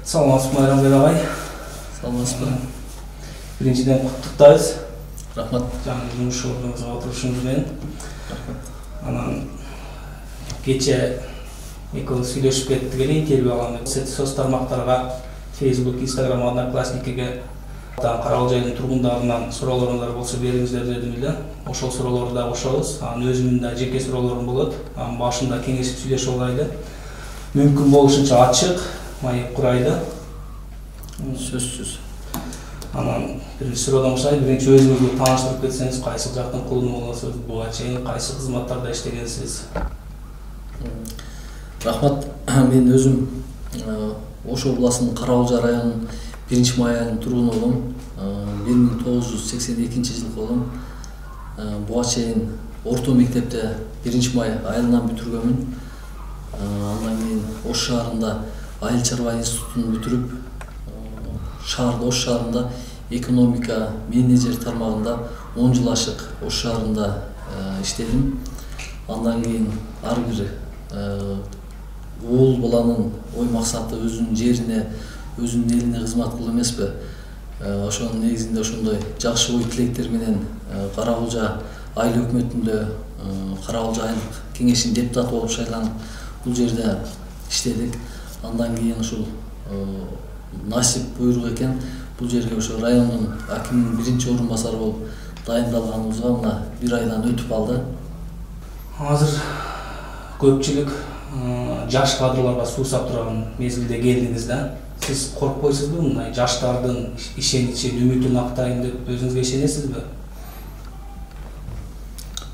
Саламатсызбы Майрамбек агай? Саламатсызбы. Биринчиден куттуктайбыз. Рахмат. Жаңы жумуш ордуңузга отурушуңуз менен. Рахмат. Анан кече экөөбүз сүйлөшүп кеттик эле, интервью алган. Соц тармактарга Facebook, Instagram, Одноклассникиге Карал жайдын тургундарынан суроолоруңуздар болсо бериңиздер дедим эле. Ошол суроолорду да кошобуз. Анан өзүмдүн да жеке суроолорум болот. Анан башында кеңешип сүйлөшүп алайлы. Мүмкүн болушунча ачык, маек курайлы. Сөзсүз. Анан биринчи суроодан баштайын, биринчи өзүңүздү тааныштырып кетсеңиз, кайсы жактын кулуну болосуз, буга чейин кайсы кызматтарда иштегенсиз? Рахмат. Мен өзүм Ош областынын Караалжа районунун 1-Май айылынын тургуну болом. 1982 жылкы болом. Буга чейин орто мектепте 1-Май айылынан бүтүргөнмүн. Андан кийин Ош шаарында айыл чарба институтун бүтүрүп, Ош шаарында экономика менеджер тармагында 10 жыл ашык Ош шаарында иштедим. Андан кийин ар бир уул баланын ой максаты өзүнүн жерине, өзүнүн элине кызмат кылуу эмеспи? Ошонун негизинде ошондой жакшы ой тилектер менен Караалжа айыл өкмөтүндө Караалжа айылдык кеңешинин депутаты болуп шайланып, бул жерде иштедик. Андан кийин ушул насип буйрук экен, бул жерге ошо райондун акиминин биринчи орун басары болуп дайындалганыбызга мына 1 айдан өтүп калды. Азыр көпчүлүк жаш кадрларга суусап турган мезгилде келдиңиз да. Сиз коркпойсузбу мындай жаштардын ишеничин, үмүтүн актайын деп өзүңүзгө ишенесизби?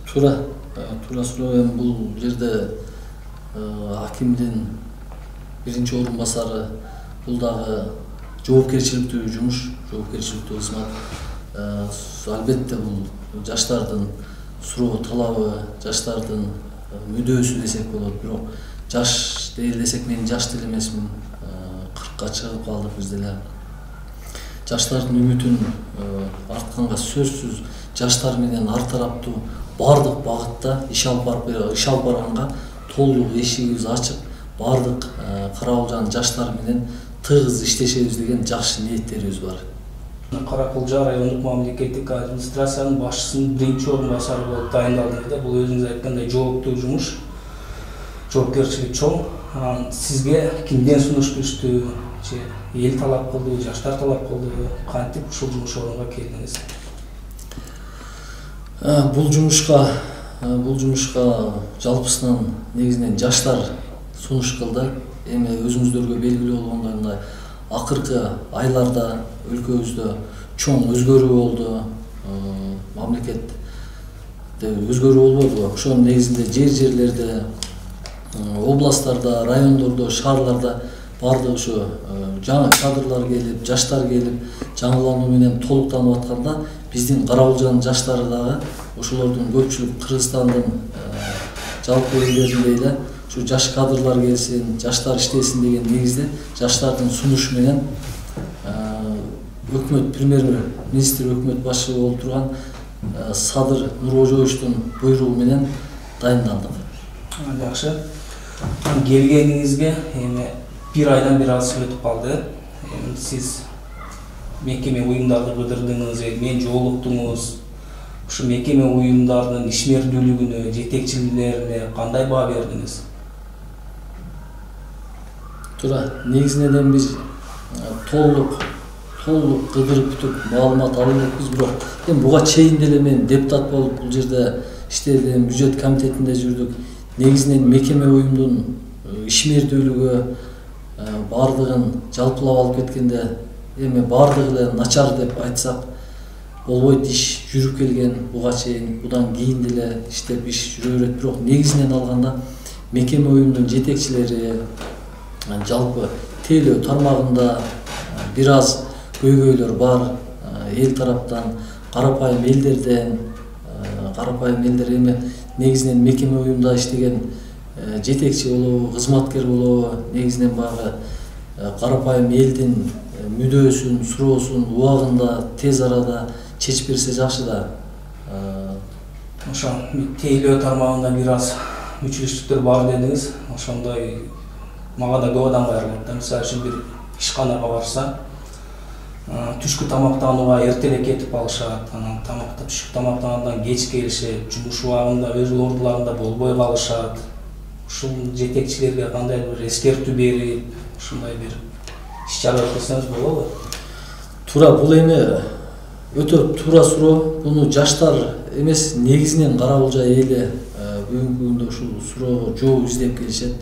Туура суроо. Бул жерде акимдин биринчи орун басары, бул дагы жоопкерчиликтүү жумуш, жоопкерчиликтүү кызмат. Албетте бул жаштардын суроо талабы, жаштардын мүдөөсү десек болот. Бирок жаш дейли десек, мен жаш деле эмесмин. 40ка чыгып калдык биз деле. Жаштардын үмүтүн артканга сөзсүз жаштар менен ар тараптуу бардык багытта иш алып барганга толук эшигибиз ачык. Бардык Караалжанын жаштары менен тыгыз иштешебиз деген жакшы ниеттерибиз бар. Каракулжа райондук мамлекеттик администрациянын башчысынын биринчи орун басары болуп дайындалдыңыз. Бул өзүңүз айткандай жооптуу жумуш, жоопкерчилик чоң. Сизге кимден сунуш түштү? Эл талап кылды, жаштар талап кылды? Кантип ушул жумуш орунга келдиңиз? Бул жумушка жалпысынан негизинен жаштар сунуш кылды. Эми өзүңүздөргө белгилүү болгондой мындай акыркы айларда өлкөбүздө чоң өзгөрүү болду. Мамлекетте өзгөрүү болбодубу? Ошонун негизинде жерлерде, областтарда, райондордо, шаарларда бардык ушу жаңы кадрлар келип, жаштар келип, жаңылануу менен толуктанып атканда, биздин Караалжанын жаштары дагы ошолордун көпчүлүк Кыргызстандын жалпы элдеринде эле ушу жаш кадрлар келсин, жаштар иштесин деген негизде жаштардын сунушу менен өкмөт премьер-министр өкмөт башчысы болуп турган Садыр Нуркожоевичтин буйругу менен дайындалдык. Жакшы. Келгениңизге эми 1 айдан бир аз өтүп калды. Сиз мекеме уюмдарды кыдырдыңыз, мен жолуктуңуз. Ушу мекеме уюмдардын ишмердүүлүгүнө, жетекчилерине кандай баа бердиңиз? Туура, негизинен биз толук кыдырып бүтүп маалымат алып бирок эми буга чейин деле мен депутат болуп бул жерде иштедим, бюджет комитетинде жүрдүк. Негизинен мекеме уюмдун ишмердүүлүгү бардыгын жалпылап алып кеткенде эми бардыгы эле начар деп айтсак болбойт. Иш жүрүп келген буга чейин, будан кийин деле иштеп иш жүрө берет. Бирок негизинен алганда мекеме уюмдун жетекчилери жалпы тейлөө тармагында бир аз көйгөйлөр бар. Эл тараптан, карапайым элдерден, карапайым элдер эми негизинен мекеме уюмда иштеген жетекчи болобу, кызматкер болобу, негизинен багы карапайым элдин мүдөөсүн, суроосун убагында, тез арада чечип берсе жакшы да. Ошо тейлөө тармагында бир аз мүчүлүштүктөр бар дедиңиз. Ошондой мага да көп адам кайрылат. Мисалы үчүн бир ишканага барса түшкү тамактанууга эртерээк кетип алышат. Анан түшкү тамактануудан кеч келишет, жумуш убагында өз ордуларында болбой калышат. Ушул жетекчилерге кандай бир эскертүү берип, ушундай бир иш-чара өткөрсөңүз болобу? Туура, бул эми өтө туура суроо. Буну жаштар эмес, негизинен Кара Булжа эли бүгүнкү күндө ушул суроого жооп издеп келишет.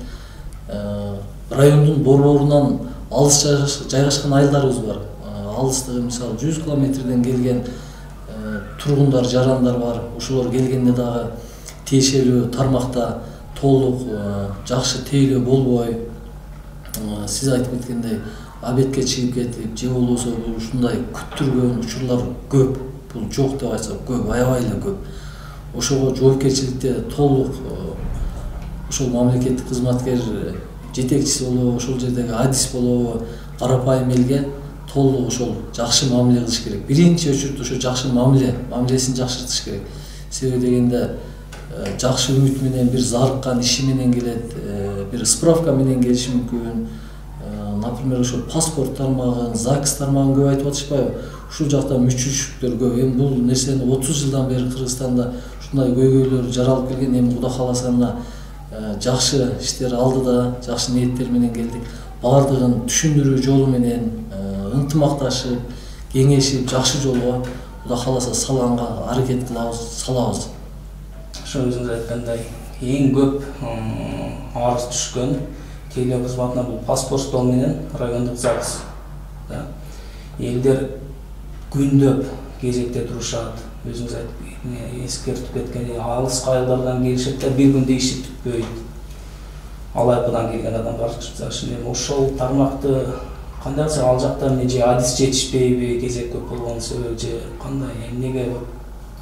Райондун борборунан алыс жайгашкан айылдарыбыз бар. Алыстыгы мисалы 100 километрден келген тургундар, жарандар бар. Ошолор келгенде дагы тиешелүү тармакта толук жакшы тейлөө болбой, сиз айтып кеткендей абетке чыгып кетип, же болбосо ушундай күттүргөн учурлар көп. Бул жок деп айтсак көп, аябай эле көп. Ошого жоопкерчиликте толук ошол мамлекеттик кызматкер жетекчиси болобу, ошол жердеги адис болобу, карапайым элге толук ошол жакшы мамиле кылыш керек. Биринчи очередь ошо жакшы мамилесин жакшыртыш керек. Себеби дегенде жакшы үмүт менен, бир зарыккан иши менен келет, бир справка менен келиши мүмкүн. Например, ошол паспорт тармагын, ЗАГС тармагын көп айтып атышпайбы? Ушул жакта мүчүчүлүктөр көп. Эми бул нерсени 30 жылдан бери Кыргызстанда ушундай көйгөйлөр жаралып келген. Эми Кудай кааласа мына жакшы иштер алдыда, жакшы ниеттер менен келдик. Бардыгын түшүндүрүү жолу менен ынтымакташып, кеңешип, жакшы жолго Кудай кааласа салганга аракет кылабыз, салабыз. Ошо өзүңүз айткандай, эң көп арыз түшкөн тейлөө кызматына бул паспорт стол менен райондук ЗАГС. Элдер күндөп кезекте турушат. Өзүңүз эскертип кеткен алыс айылдардан келишет да бир күндө иши бүтпөйт. Алайпыдан келген адамдар ошол тармакты кандай кылсак ал жакта эмне же адис жетишпейби, кезек көп болгон себеби же кандай, эмнеге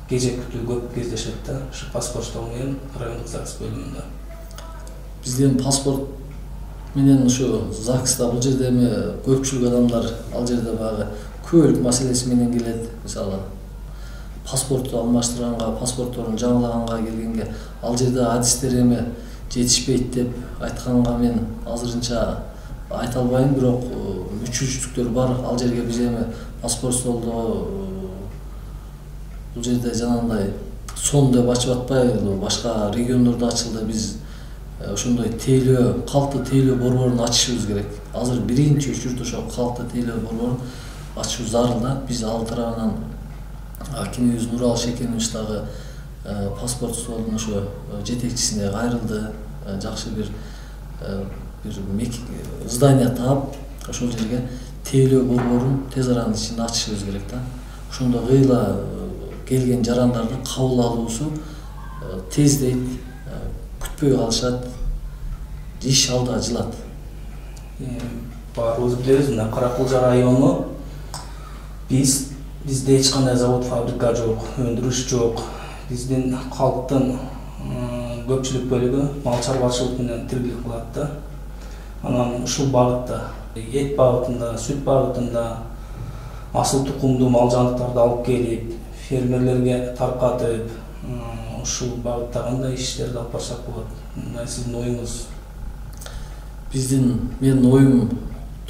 кезек күтүү көп кездешет да ушу паспорт стол менен райондук ЗАГС бөлүмүндө? Бизден паспорт менен ушу ЗАГСта бул жерде эми көпчүлүк адамдар ал жерде багы көлүк маселеси менен келет. Мисалы паспортту алмаштырганга, паспортторун жаңылаганга келгенге ал жерде адистер эми жетишпейт деп айтканга мен азырынча айта албайм, бирок мүчүчүлүктөр бар. Ал жерге биз эми паспорт столдо бул жерде жанагындай сон деп ачып атпайбы, башка региондордо ачылды. Биз ошондой тейлөө, калктуу тейлөө борборун ачышыбыз керек. Азыр биринчи учурда ошо калктуу тейлөө борборун ачуу зарыл да. Биз ал тарабынан акимибиз Нуралы Шекенович дагы паспорт столдун ошо жетекчисине кайрылды. Жакшы бир здание таап, ошол жерге тейлөө борборун тез аранын ичинде ачышыбыз керек да. Ошондо кыйла келген жарандарды кабыл алуусу тездейт, күтпөй калышат, иш алда жылат. Баарыбыз билебиз, мына Кара Булжа району бизде эч кандай завод, фабрика жок, өндүрүш жок. Биздин калктын көпчүлүк бөлүгү мал чарбачылык менен тиркелип калат да. Анан ушул багытта, эт багытында, сүт багытында асыл тукумдуу мал жандыктарды алып келип, фермерлерге таркатып, ушул багытта кандай иштерди алып барсак болот? Мындай сиздин оюңуз? Менин оюм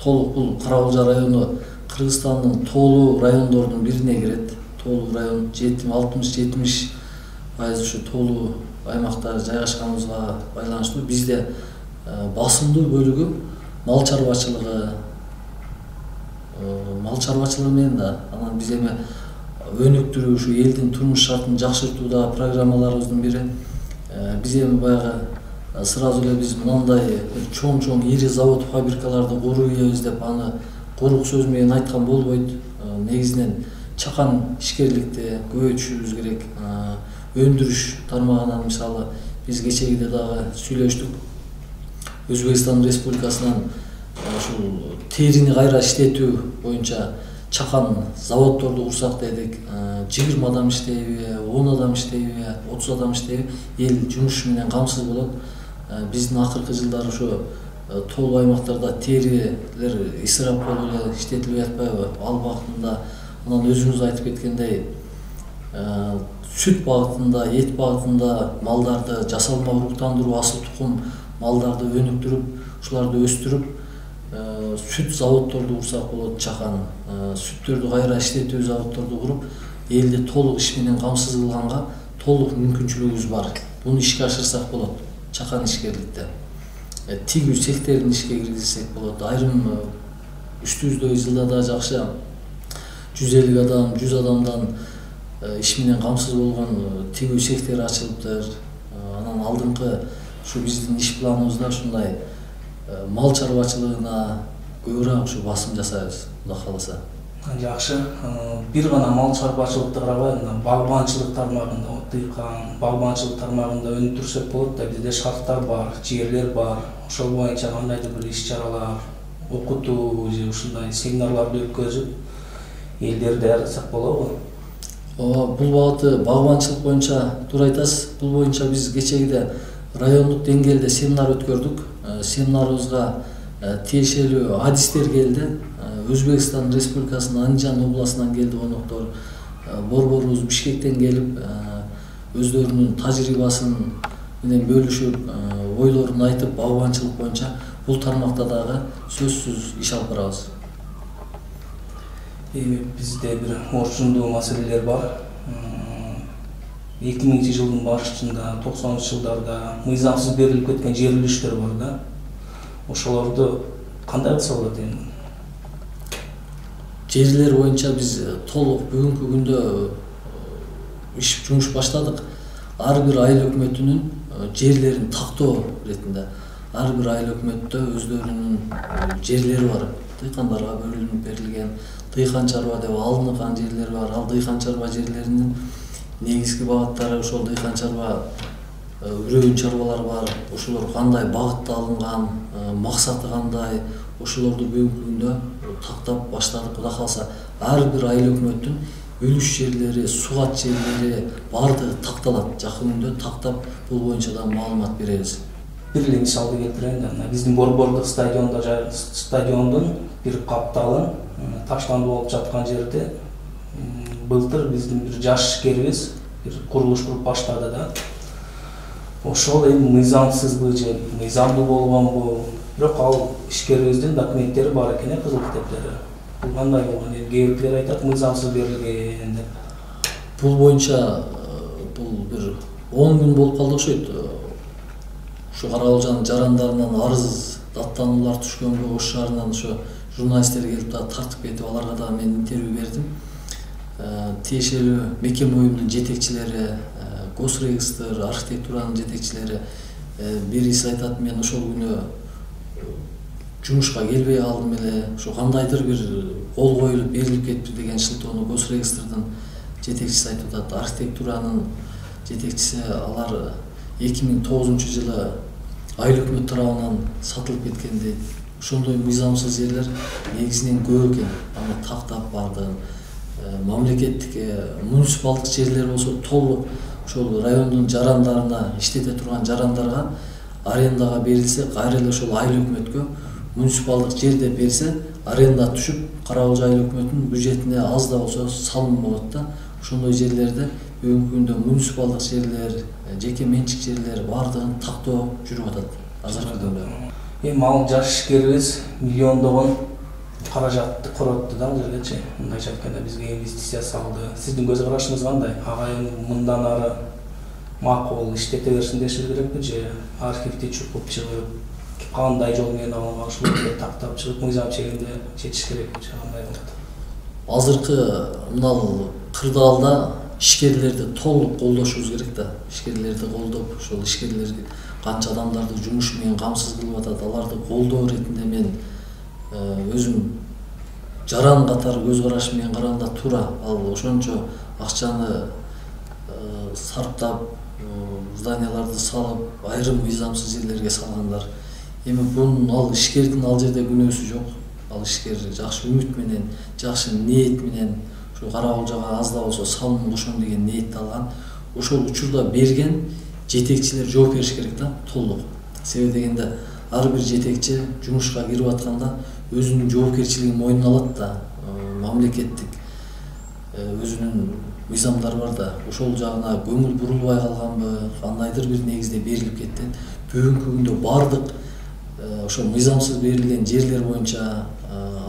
толук бул Кара Булжа району Кыргызстандын тоолуу райондордун бирине кирет. Тоолуу район 60-70% ушу тоолуу аймакта жайгашканыбызга байланыштуу. Бизде басымдуу бөлүгү мал чарбачылыгы менен да. Анан биз эми өнүктүрүү, ушу элдин турмуш шартын жакшыртууда программаларыбыздын бири. Биз эми баягы сразу эле биз мындай чоң ири завод, фабрикаларды куруйбуз деп аны корук сөз менен айткан болбойт. Негизинен чакан ишкерликти көбөйтүшүбүз керек. Өндүрүш тармагынан мисалы биз кечегиде дагы сүйлөштүк. Өзбекстан Республикасынан ушул терини кайра иштетүү боюнча чакан заводдорду курсак дедик. 20 адам иштейби, 10 адам иштейби, 30 адам иштейби, эл жумуш менен камсыз болот. Биздин акыркы жылдары ошо тоолуу аймактарда терилер исырап болуп эле иштетилбей атпайбы? Ал багытында, анан өзүңүз айтып кеткендей, сүт багытында, эт багытында малдарды жасалма уруктандыруу, асыл тукум малдарды өнүктүрүп, ушуларды өстүрүп, сүт заводдорду курсак болот, чакан сүттөрдү кайра иштетүү заводдорду куруп, элди толук иш менен камсыз кылганга толук мүмкүнчүлүгүбүз бар. Буну ишке ашырсак болот, чакан ишкерликте. Тигүү цехтерин ишке киргизсек болот. Айрым үстүбүздөгү жылда да жакшы 150 адам, 100 адамдан иш менен камсыз болгон тигүү цехтер ачылыптыр. Анан алдыңкы ушу биздин иш планыбызда ушундай мал чарбачылыгына көбүрөөк ушу басым жасайбыз, Кудай кааласа. Жакшы. Бир гана мал чарбачылыкты карабай, багбанчылык тармагында, дыйкан, багбанчылык тармагында өнүктүрсөк болот да, бизде шарттар бар, жерлер бар. Ошол боюнча кандайдыр бир иш-чаралар, окутуу же ушундай семинарларды өткөзүп, элдерди даярдасак болобу? Бул багыты багбанчылык боюнча туура айтасыз. Бул боюнча биз кечегиде райондук деңгээлде семинар өткөрдүк. Семинарыбызга тиешелүү адистер келди. Өзбекстан Республикасынын Анжан областынан келди коноктор. Борборубуз Бишкектен келип, өздөрүнүн тажрыйбасын менен бөлүшүп, ойлорун айтып, багбанчылык боюнча бул тармакта дагы сөзсүз иш алып барабыз. Эми бизде бир орчундуу маселелер бар. 2000-жылдын башында, 90-жылдарда мыйзамсыз берилип кеткен жер үлүштөр бар да. Ошолорду кандай кылса болот эми? Жерлер боюнча биз толук бүгүнкү күндө жумуш баштадык. Ар бир айыл өкмөтүнүн жерлерин тактоо иретинде. Ар бир айыл өкмөттө өздөрүнүн жерлери бар. Дыйкандарга бөлүнүп берилген, дыйкан чарба деп алынган жерлер бар. Ал дыйкан чарба жерлеринин негизги багыттары ошол дыйкан чарба үрөөн чарбалар бар. Ошолор кандай багытта алынган, максаты кандай, ошолорду бүгүнкү күндө тактап баштадык. Кудай кааласа, ар бир айыл өкмөттүн үлүш жерлери, сугат жерлери бардыгы такталат. Жакын күндө тактап бул боюнча да маалымат беребиз. Бир эле мисалды келтирейин да, биздин борбордук стадиондун бир капталын таштандуу болуп жаткан жерде былтыр биздин бир жаш ишкерибиз бир курулуш куруп баштады да. Ошол эми мыйзамсызбы же мыйзамдуу болгонбу, бирок ал ишкерибиздин документтери бар экен, кызыл китептери. Бул кандай болгон? Кээ бирлер айтат мыйзамсыз берилген деп. Бул боюнча бул бир 10 күн болуп калды окшойт. Ушу Карабалжанын жарандарынан арыз даттануулар түшкөнгө Ош шаарынан ошо журналисттер келип да тартып кетип, аларга да мен интервью бердим. Тиешелүү мекеме уюмунун жетекчилери, Госрегистр, архитектуранын жетекчилери бириси айтат, мен ошол күнү жумушка келбей калдым эле, ошо кандайдыр бир кол коюлуп берилип кетти деген шылтоону Госрегистрдин жетекчиси айтып атат. Архитектуранын жетекчиси алар 2009-жылы айыл өкмөт тарабынан сатылып кеткен дейт. Ошондой мыйзамсыз жерлер негизинен көп экен. Аны тактап бардыгын мамлекеттик муниципалдык жерлер болсо толук ошол райондун жарандарына, иштете турган жарандарга арендага берилсе, кайра эле ошол айыл өкмөткө муниципалдык жер деп берсе, аренда түшүп, Карабалжа айыл өкмөтүнүн бюджетине аз да болсо салым болот да. Ошондой жерлерде бүгүнкү күндө муниципалдык жерлер, жеке менчик жерлер бардыгын тактоо жүрүп атат азыркы күндө. Эми ал жаш ишкерибиз миллиондогон каражатты коротду да, ал жергечи. Мындайча айтканда бизге инвестиция салды. Сиздин көз карашыңыз кандай? Ага мындан ары макул иштете берсин дешиз керекпи же архивди чукуп чыгып, кандай жол менен алынган ошолорду тактап чыгып мыйзам чегинде чечиш керекпи же кандай болот? Азыркы мынал кырдаалда ишкерлерди толук колдошубуз керек да. Ишкерлерди колдоп, ошол ишкерлерди канча адамдарды жумуш менен камсыз кылып атат, аларды колдоо иретинде мен өзүм жаран катары көз караш менен караганда туура. Ал ошончо акчаны сарптап, зданияларды салып, айрым мыйзамсыз жерлерге салгандар. Эми бунун ал ишкердин ал жерде күнөөсү жок. Ал ишкер жакшы үмүт менен, жакшы ниет менен ушу Карабалжага аз да болсо салым кошом деген ниетти алган. Ошол учурда берген жетекчилер жооп бериш керек да, толук. Себеби дегенде ар бир жетекчи жумушка кирип атканда өзүнүн жоопкерчилигин мойнуна алат да. Мамлекеттик өзүнүн мыйзамдары бар да. Ошол жагына көңүл бурулбай калганбы, кандайдыр бир негизде берилип кетти. Бүгүнкү күндө бардык ошо мыйзамсыз берилген жерлер боюнча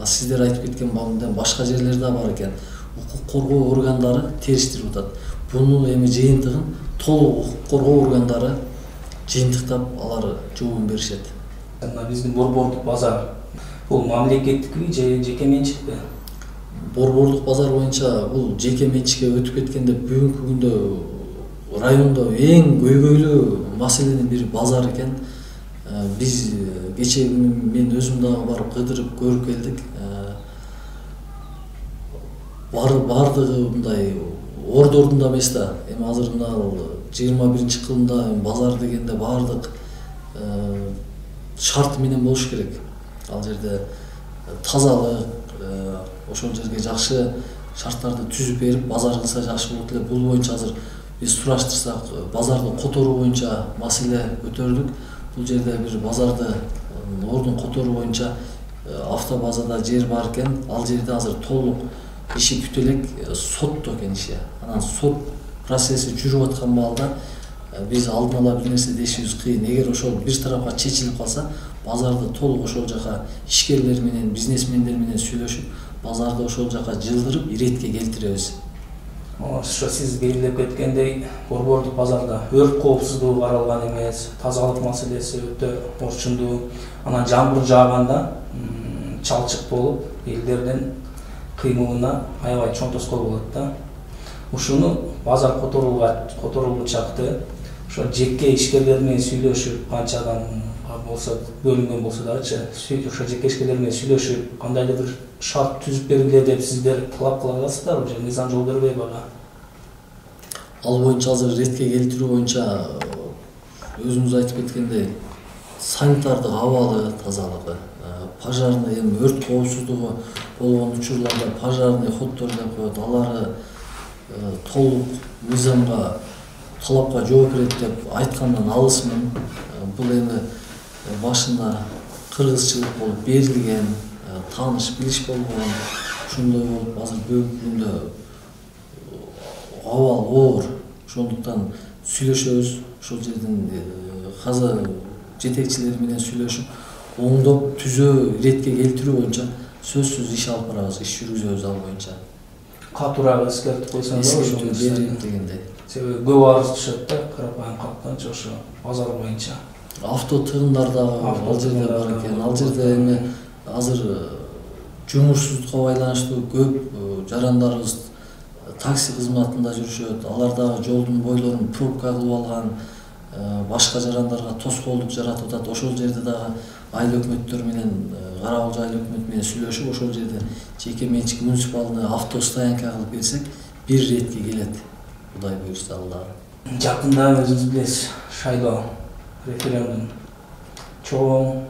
сиздер айтып кеткен багында башка жерлер да бар экен. Укук коргоо органдары териштирип атат. Бунун эми жыйынтыгын толук укук коргоо органдары жыйынтыктап алар жообун беришет. Биздин борбордук базар бул мамлекеттикби же жеке менчикпи? Борбордук базар боюнча бул жеке менчикке өтүп кеткенде бүгүнкү күндө райондо эң көйгөйлүү маселенин бири базар экен. Биз кечээ күнү мен өзүм дагы барып кыдырып көрүп келдик. Бардыгы мындай ордордунда эмес да. Эми азыр мына 21-кылымда базар дегенде бардык шарт менен болуш керек. Ал жерде тазалык, ошол жерге жакшы шарттарды түзүп берип базар кылса жакшы болот эле. Бул боюнча азыр биз сураштырсак базарды которуу боюнча маселе көтөрдүк. Бул жерде бир базарды ордун которуу боюнча автобазада жер бар экен. Ал жерде азыр толук иши бүтө элек, сотто экен иши. Анан сот процесси жүрүп аткан маалда биз алдын ала бир нерсе дешибиз кыйын. Эгер ошол бир тарафка чечилип калса, базарды толук ошол жака ишкерлер менен, бизнесмендер менен сүйлөшүп, базарды ошол жака жылдырып, иретке келтиребиз. Ошо сиз белгилеп кеткендей, борбордук базарда өрт коопсуздугу каралган эмес, тазалык маселеси өтө орчундуу. Анан жамгыр жааганда чалчык болуп, элдердин кыймылына аябай чоң тоскоол болот да. Ушуну базар которулгу чакты ошо жеке ишкерлер менен сүйлөшүп, канча адам болсо, бөлүнгөн болсо дагычы, ошо жеке ишкерлер менен сүйлөшүп, кандайдыр бир шарт түзүп бериле деп сиздер талап кыла аласыздарбы же мыйзам жол бербей бага? Ал боюнча азыр ретке келтирүү боюнча өзүңүз айтып кеткендей санитардык абалы тазалыгы, пожарный эми өрт коопсуздугу болгон учурларда пожарный ходдор деп коет, алары толук мыйзамга талапка жооп берет деп айткандан алысмын. Бул эми башында кыргызчылык болуп берилген, тааныш билиш болгон, ошондой болуп азыр бүгүнкү күндө абал оор. Ошондуктан сүйлөшөбүз, ошол жердин каза жетекчилери менен сүйлөшүп, оңдоп түзөө, иретке келтирүү боюнча сөзсүз иш алып барабыз, иш жүргүзөбүз ал боюнча. Катуураак эскертип койсоңуз ошону берип дегендей. Себеби көп арыз түшөт да, карапайым калктанчы ошо базар боюнча. Авто тыгындар дагы ал жерде бар экен. Ал жерде эми азыр жумушсуздукка байланыштуу көп жарандарыбыз такси кызматында жүрүшөт. Алар дагы жолдун бойлорун пробка кылып алган, башка жарандарга тоскоолдук жаратып атат. Ошол жерде дагы айыл өкмөттөр менен, Карабалжы айыл өкмөтү менен сүйлөшүп, ошол жерде жеке менчик муниципалдык автостоянка кылып берсек, бир ретке келет. Кудай буйрса Аллах. Жакында өзүңүз билесиз, шайлоо, референдум, чоң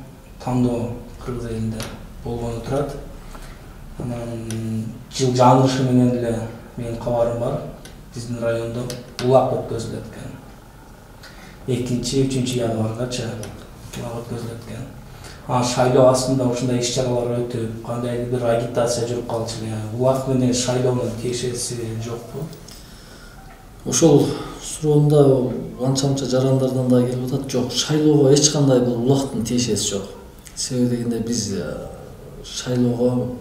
тандоо кыргыз элинде болгону турат. Анан жыл жаңырышы менен эле менин кабарым бар. Биздин райондо улак өткөзүлөт экен. 2-3 январгача улак өткөзүлөт экен. Шайлоо астында ушундай иш-чаралар өтүп, кандайдыр бир агитация жүрүп калчу эле. Улак менен шайлоонун тиешеси жокпу? Ошол суроомда анча-мынча жарандардан да келип атат. Жок, шайлоого эч кандай бул улактын тиешеси жок. Себеби дегенде биз шайлоого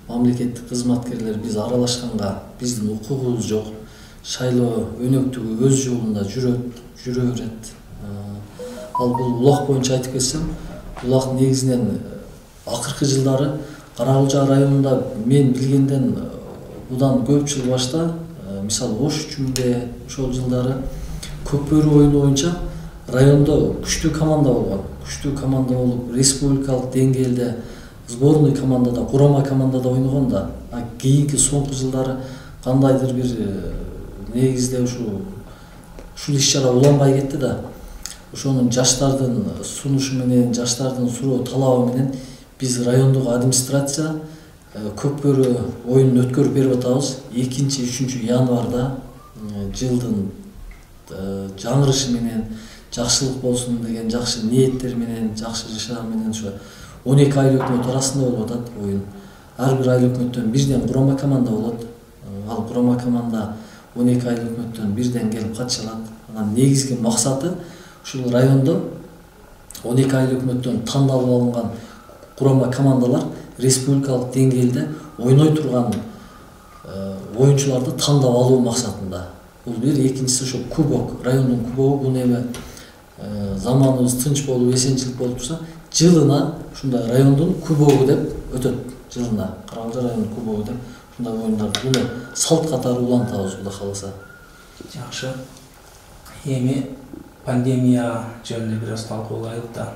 мамлекеттик кызматкерлер биз аралашканга биздин укугубуз жок. Шайлоо өнөктүгү өз жолунда жүрө берет. Ал бул улак боюнча айтып кетсем, улак негизинен акыркы жылдары Карабалжа районунда мен билгенден будан көп жыл башта, мисалы Ош үчүндө ошол жылдары Көкбөрү оюну боюнча райондо күчтүү команда болгон. Күчтүү команда болуп, республикалык деңгээлде сборный командада, курама командада ойногон да. Кийинки соңку жылдары кандайдыр бир негизде ушул иш-чара уланбай кетти да. Ошонун жаштардын сунушу менен, жаштардын суроо талабы менен биз райондук администрация Көкбөрү оюнун өткөрүп берип атабыз. 2-3 январда жылдын жаңырышы менен жакшылык болсун деген жакшы ниеттер менен, жакшы жашаа менен ошо 12 айыл өкмөт арасында болуп атат оюн. Ар бир айыл өкмөттөн бирден курама команда болот. Ал курама команда 12 айыл өкмөттөн бирден келип катыша алат. Анан негизги максаты ушул райондо 12 айлык өкмөттөн тандалып алынган курама командалар республикалык деңгээлде ойной турган оюнчуларды тандап алуу максатында. Бул бир, экинчиси ошо кубок, райондун кубогу. Бул эми заманыбыз тынч болуп, эсенчилик болуп турса, жылына ушундай райондун кубогу деп өтөт. Жылына Каракалжа райондун кубогу деп ушундай оюндарды буну салт катары улантабыз Кудай кааласа. Жакшы. Эми пандемия жөнүндө бир аз талкуулайлык да.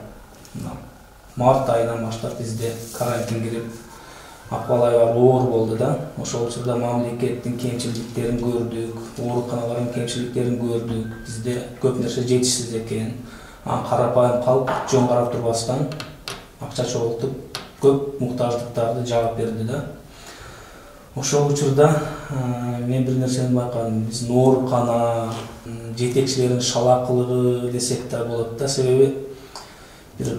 Март айынан баштап бизде карантин кирип, акыбал аябай оор болду да. Ошол учурда мамлекеттин кемчиликтерин көрдүк, ооруканалардын кемчиликтерин көрдүк. Бизде көп нерсе жетишсиз экен. Карапайым калып, жөн карап турбастан акча чогултуп, көп муктаждыктарды жаап берди да. Ошол учурда мен бир нерсени байкадым. Биздин оорукана жетекчилеринин шалакылыгы десек да болот да. Себеби бир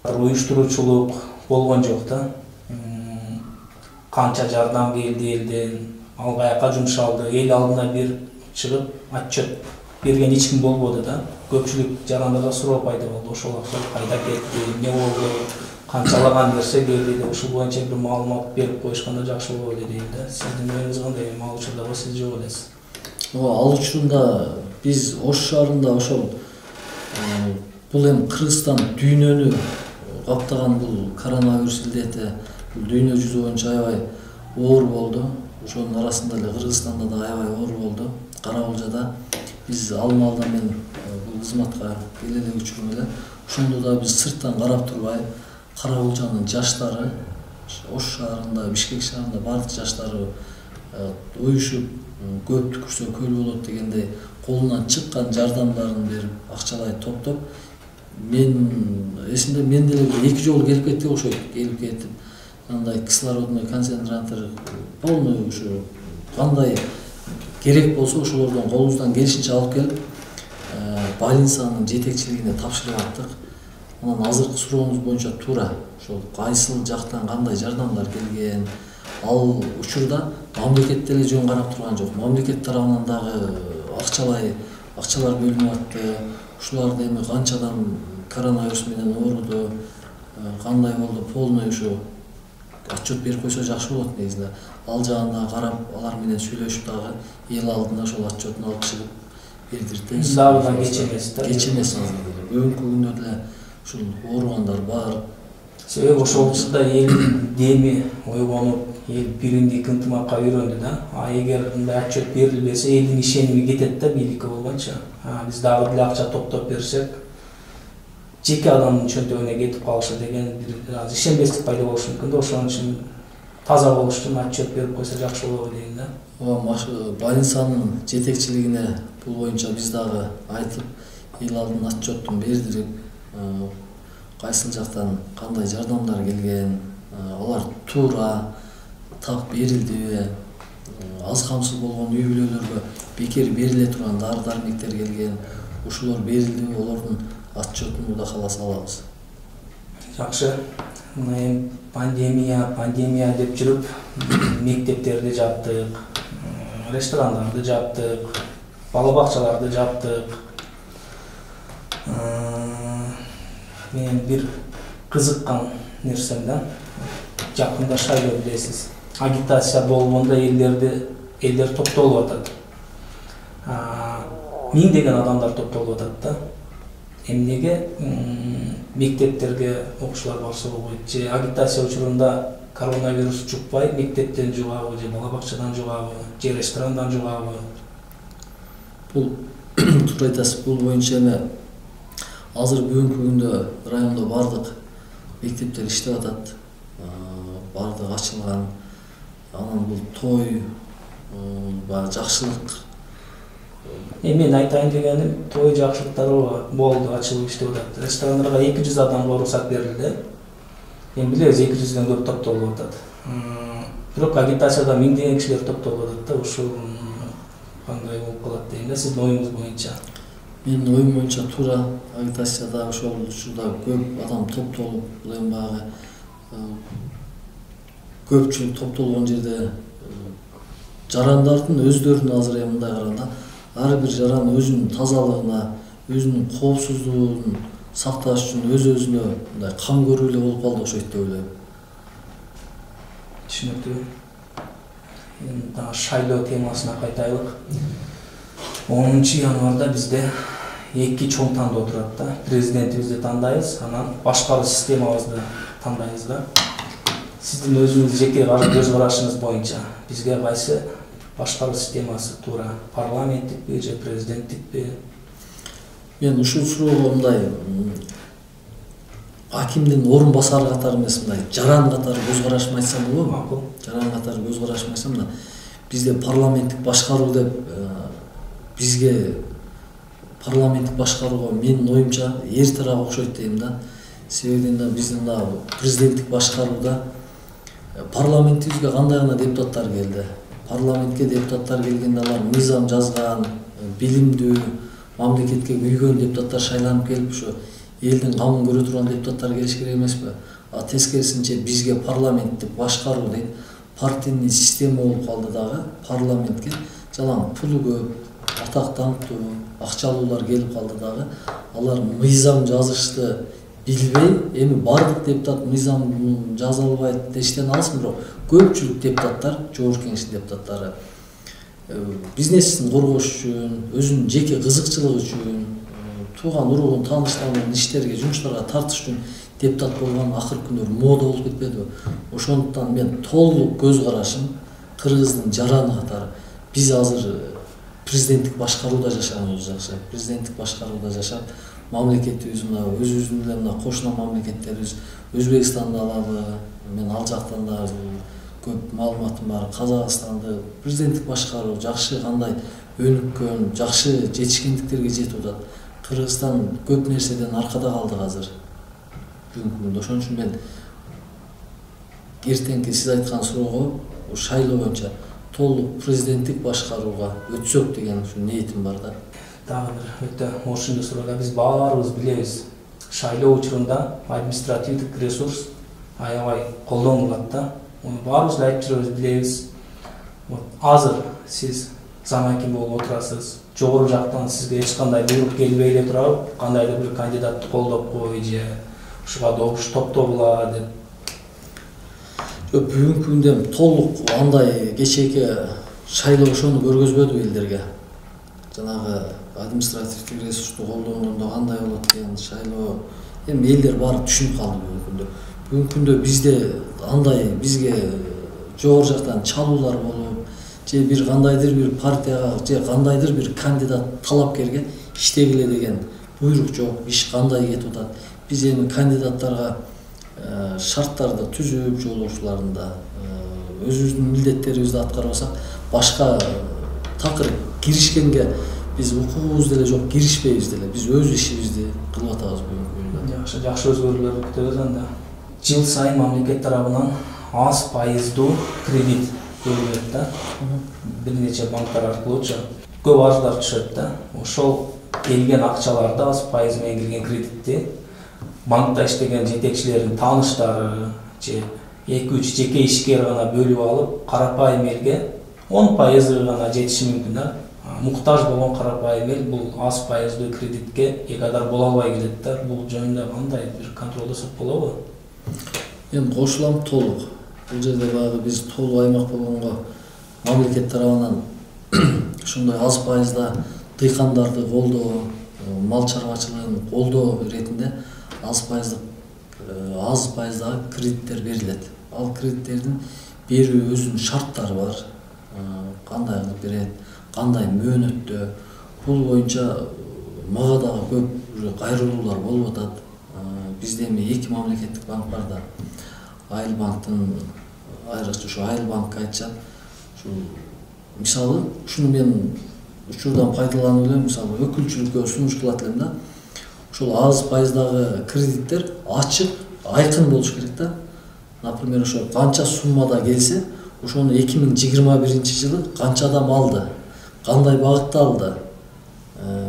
уюштуруучулук болгон жок да. Канча жардам келди элден, алгаяка жумшалды, эл алдына бир чыгып отчет берген эч ким болбоду да. Көпчүлүк жарандарга суроо пайда болду. Ошол акча кайда кетти, эмне болду, канчалаган нерсе келди деп ушул боюнча бир маалымат берип коюшканда жакшы болот эле дейм да. Сиздин оюңуз кандай? Ал учурда сиз жок элесиз. Ал учурда биз Ош шаарында ошол бул эми Кыргызстан дүйнөнү каптаган бул коронавирус илдети дүйнө жүзү боюнча аябай оор болду. Ошонун арасында эле Кыргызстанда да аябай оор болду. Каракалжада биз алма-алда мен бул кызматка келе эле учурум эле. Ошондо да биз сырттан карап турбай, Каракалжанын жаштары, Ош шаарында, Бишкек шаарында бардык жаштары уюшуп, көп түкүрсө көл болот дегендей колунан чыккан жардамдарын берип, акчалай топтоп, мен эсимде мен деле 2 жолу келип кеттик окшойт, келип кетип. Андай кислородный концентратор полный ушу кандай керек болсо ошолордон колубуздан келишинче алып келип больницанын жетекчилигине тапшырып аттык. Анан азыркы сурооңуз боюнча туура ошол кайсыл жактан кандай жардамдар келген, ал учурда мамлекет деле жөн карап турган жок. Мамлекет тарабынан дагы акчалар бөлүнүп атты. Ушуларды эми канча адам коронавирус менен ооруду, кандай болду, полный ушу отчет берип койсо жакшы болот негизинде. Ал жагында карап, алар менен сүйлөшүп дагы эл алдына ошол отчетун алып чыгып бердирдик. Дагы кеч эмес да. Кеч эмес азыр. Бүгүнкү күндө деле ушул ооругандар бар. Себеби ошол учурда элдин деми ойгонуп, эл бириндик ынтымакка үйрөндү да. Эгер мындай отчет берилбесе, элдин ишеними кетет да бийликке болгончо. Биз дагы деле акча топтоп берсек, жеке адамдын чөнтөгүнө кетип калышы деген бир аз ишенбестик пайда болушу мүмкүн да. Ошон үчүн таза болуш үчүн отчет берип койсо жакшы болот дейм да. Больницанын жетекчилигине бул боюнча биз дагы айтып, эл алдына отчеттун бердирип, кайсыл жактан кандай жардамдар келген, алар туура так берилдиби, аз камсыз болгон үй бүлөлөргө бекер бериле турган дары-дармектер келген, ушулар берилдиби, олордун отчетун Кудай кааласа алабыз. Жакшы. Мына пандемия деп жүрүп, мектептерди жаптык, ресторандарды жаптык, бала бакчаларды жаптык. Мен бир кызыккан нерсем да, жакында шайлоо билесиз. Агитация болгондо элдер топтолуп атат. Миңдеген адамдар топтолуп атат да. Эмнеге мектептерге окуучулар барса болбойт, же агитация учурунда коронавирус жукпай, мектептен жугабы, же бала бакчадан жугабы, же ресторандан жугабы? Бул туура айтасыз, бул боюнча эми азыр бүгүнкү күндө райондо бардык мектептер иштеп атат, бардык ачылган. Анан бул той, жакшылык. Мен айтайын дегеним, той жакшылыктары болду, ачылып иштеп атат. Ресторандарга 200 адамга уруксат берилди. Эми билебиз 200дөн көп топтолуп атат. Бирок агитацияда миңдеген кишилер топтолуп атат да, ушул кандай болуп калат дейм да, сиздин оюңуз боюнча. Менин оюм боюнча туура, агитацияда ошол учурда көп адам топтолуп, бул эми баягы көпчүлүк топтолгон жерде жарандардын өздөрүнүн азыр мындай караганда ар бир жаран өзүнүн тазалыгына, өзүнүн коопсуздугун сакташ үчүн өзүнө мындай кам көрүү эле болуп калды окшойт деп ойлойм. Түшүнүктүү. Эми дагы шайлоо темасына кайтайлык. 10 январда бизде 2 чоң тандоо турат да. Президентибизди тандайбыз, анан башкаруу системабызды тандайбыз да. Сиздин өзүңүз жеке көз карашыңыз боюнча бизге кайсы башкаруу системасы туура? Парламенттикпи же президенттикпи? Мен ушул суроого мындай акимдин орун басары катары эмес, мындай жаран катары көз карашымды айтсам болобу? Макул. Жаран катары көз карашымды айтсам, мына бизде парламенттик башкаруу деп бизге парламенттик башкарууга менин оюмча эртерээк окшойт дейм да. Себеби биздин мына президенттик башкарууда парламентибизге кандай гана депутаттар келди. Парламентке депутаттар келгенде алар мыйзам жазган, билимдүү, мамлекетке күйгөн депутаттар шайланып келип, ушу элдин камын көрө турган депутаттар келиш керек эмеспи? А тескерисинче бизге парламенттик башкаруу дейт, партийный система болуп калды дагы. Парламентке жалаң пулу көп, атак даңктуу, акчалуулар келип калды дагы. Алар мыйзам жазышты билбей, эми бардык депутат мыйзам жаза албайт дештен алсын, бирок көпчүлүк депутаттар, жогорку кеңештин депутаттары бизнесин коргош үчүн, өзүнүн жеке кызыкчылыгы үчүн, тууган уругун, тааныштарын иштерге, жумуштарга тартыш үчүн депутат болгон акыркы күндөр мода болуп кетпедиби? Ошондуктан мен толук көз карашым Кыргыздын жараны катары. Биз азыр президенттик башкарууда жашаганыбыз жакшы. Президенттик башкарууда жашап, мамлекетибиз мына өзүбүздүн эле мына кошуна мамлекеттерибиз, Өзбекстанды алалы, мен ал жактан да көп маалыматым бар. Казакстанды президенттик башкаруу жакшы, кандай өнүккөн, жакшы жетишкендиктерге жетип атат. Кыргызстан көп нерседен аркада калдык азыр. Бүгүнкү күндө ошон үчүн мен эртеңки сиз айткан суроого шайлоо боюнча толук президенттик башкарууга өтсөк деген ушу ниетим бар да. Дагы бир өтө ошондой суроо. Биз баарыбыз билебиз, шайлоо учурунда административдик ресурс аябай колдонулат да. Муну баарыбыз айтып жүрөбүз, билебиз. Азыр сиз замаким болуп отурасыз. Жогору жактан сизге эч кандай буйрук келбей эле турабы, кандайдыр бир кандидатты колдоп кой же ушуга добуш топтогула деп. Бүгүнкү күндө толук андай кечээки шайлоо ошону көргөзбөдү элдерге. Жанагы административдик ресурсту колдонгондо кандай болот деген шайлоо эми элдер баары түшүнүп калды бүгүнкү күндө. Бүгүнкү күндө бизде андай бизге жогору жактан чалуулар болуп, же бир кандайдыр бир партияга же кандайдыр бир кандидат талапкерге иштегиле деген буйрук жок, иш кандай кетип атат. Биз эми кандидаттарга шарттарды түзүп, жолоочуларында өзүбүздүн милдеттерибизди аткарбасак, башка такыр киришкенге биз укугубуз деле жок, киришпейбиз деле. Биз өз ишибизди кылып атабыз бүгүнкү күндө. Жакшы өзгөрүүлөр күтөбүз анда. Жыл сайын мамлекет тарабынан аз пайыздуу кредит берилет да. Бир нече банктар аркылуучу көп арыздар түшөт да. Ошол келген акчаларды аз пайыз менен келген кредитти банкта иштеген жетекчилердин тааныштары же 2-3 жеке ишкер гана бөлүп алып, карапайым элге 10% гана жетиши мүмкүн да. Муктаж болгон карапайым эл бул аз пайыздуу кредитке экадар боло албай келет да. Бул жөнүндө кандай бир контролдосок болобу? Мен кошулам толук. Бул жерде баягы биз толук аймак болгонго мамлекет тарабынан ушундай аз пайызда дыйкандарды колдоо, мал чарбачылыгын колдоо ретинде аз пайыздагы кредиттер берилет. Ал кредиттердин берүү өзүнүн шарттары бар. Кандай кылып берет, кандай мөөнөттө. Бул боюнча мага дагы көп кайрылуулар болуп атат. Бизде эми 2 мамлекеттик банк бар да. Айыл банктын айрыкча ушу Айыл банкка айтышат. Ушу мисалы ушуну мен учурдан пайдаланып элем, мисалы өкүлчүлүккө сунуш кылат элем да. Ошол аз пайыздагы кредиттер ачык, айкын болуш керек да. Например, ошо канча суммада келсе, ошону 2021-жылы канча адам алды, кандай багытта алды.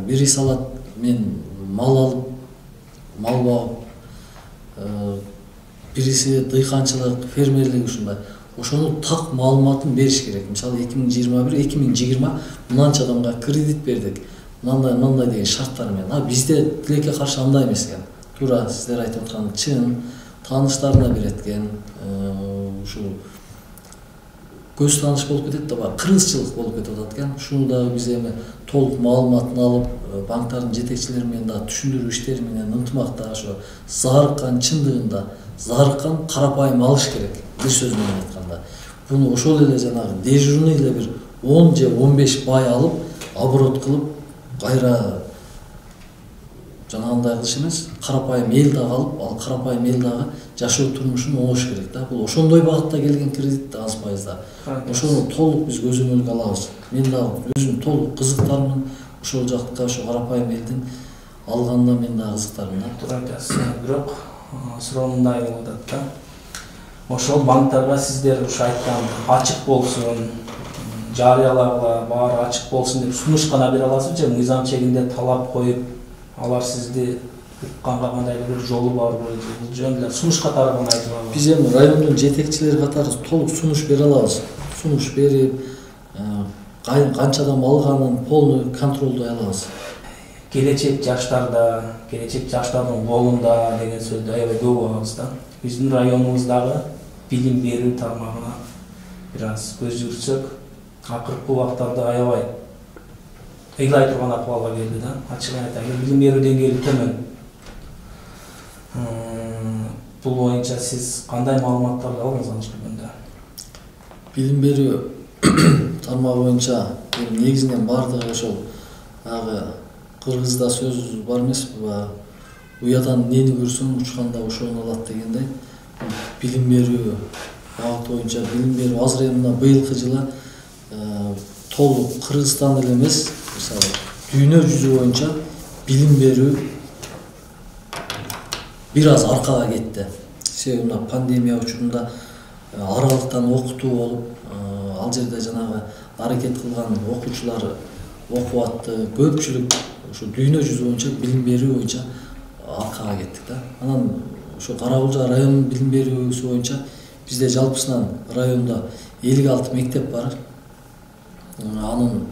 Бири салат мен мал алып, мал багып, бириси дыйканчылык, фермерлик ушундай. Ошону так маалыматын бериш керек. Мисалы 2021-2020 мынанча адамга кредит бердик. Мындай деген шарттар менен. Бизде тилекке каршы андай эмес экен. туура сиздер айтып аткан чын тааныштарына береткен ушул көз тааныш болуп кетет да, баягы кыргызчылык болуп кетип атат экен. Ушуну дагы биз эми толук маалыматын алып, банктардын жетекчилери менен дагы түшүндүрүү иштери менен ынтымакта ошо заарыккан чындыгында заарыккан карапайым алыш керек. Бир сөз менен айтканда, буну ошол эле жанагы дежурный эле бир 10 же 15 бай алып, оборот кылып, кайра жанагындай кылыш эмес, карапайым эл дагы алып, ал карапайым эл дагы жашоо турмушун оңош керек да. Бул ошондой багытта келген кредит да, аз пайызда. Ошону толук биз көзөмөлгө алабыз. Мен дагы өзүм толук кызыктармын ошол жакка, ошо карапайым элдин алганына мен дагы кызыктармын да. Туура айтасыз. Бирок суроо мындай болуп атат да. Ошол банктарга сиздер ушу айткан ачык болсун, жарыялагыла, баары ачык болсун деп сунуш гана бере аласызбы же мыйзам чегинде талап коюп, алар сизди укканга кандайдыр бир жолу барбы же бул жөн эле сунуш катары гана айтылабы? Биз эми райондун жетекчилери катары толук сунуш бере алабыз. Сунуш берип, канчадан алганын полный контролдой алабыз. Келечек жаштарда, келечек жаштардын колунда деген сөздү аябай көп угабыз да. Биздин районубуздагы билим берүү тармагына бир аз көз жүгүртсөк, акыркы убактарда аябай ыйлай турган акыбалга келди да. Ачыгын айтайын, билим берүү деңгээли төмөн. Бул боюнча сиз кандай маалыматтарды алдыңыз аны көргөндө? Билим берүү тармагы боюнча негизинен бардыгы ошол ага кыргызда сөз бар эмеспи, уядан нени көрсөң учканда ошону алат дегендей. Билим берүү багыты боюнча билим берүү азыр эми быйылкы жылы толук Кыргызстан эле эмес, мисалы дүйнө жүзү боюнча билим берүү бир аз аркага кетти. Себеби пандемия учурунда аралыктан окутуу болуп, ал жерде жанагы аракет кылган окуучулар окуп атты. Көпчүлүк ошо дүйнө жүзү боюнча билим берүү боюнча аркага кеттик да. Анан ошо Кара-Кулжа районунун билим берүүсү боюнча бизде жалпысынан районда 56 мектеп бар. Анын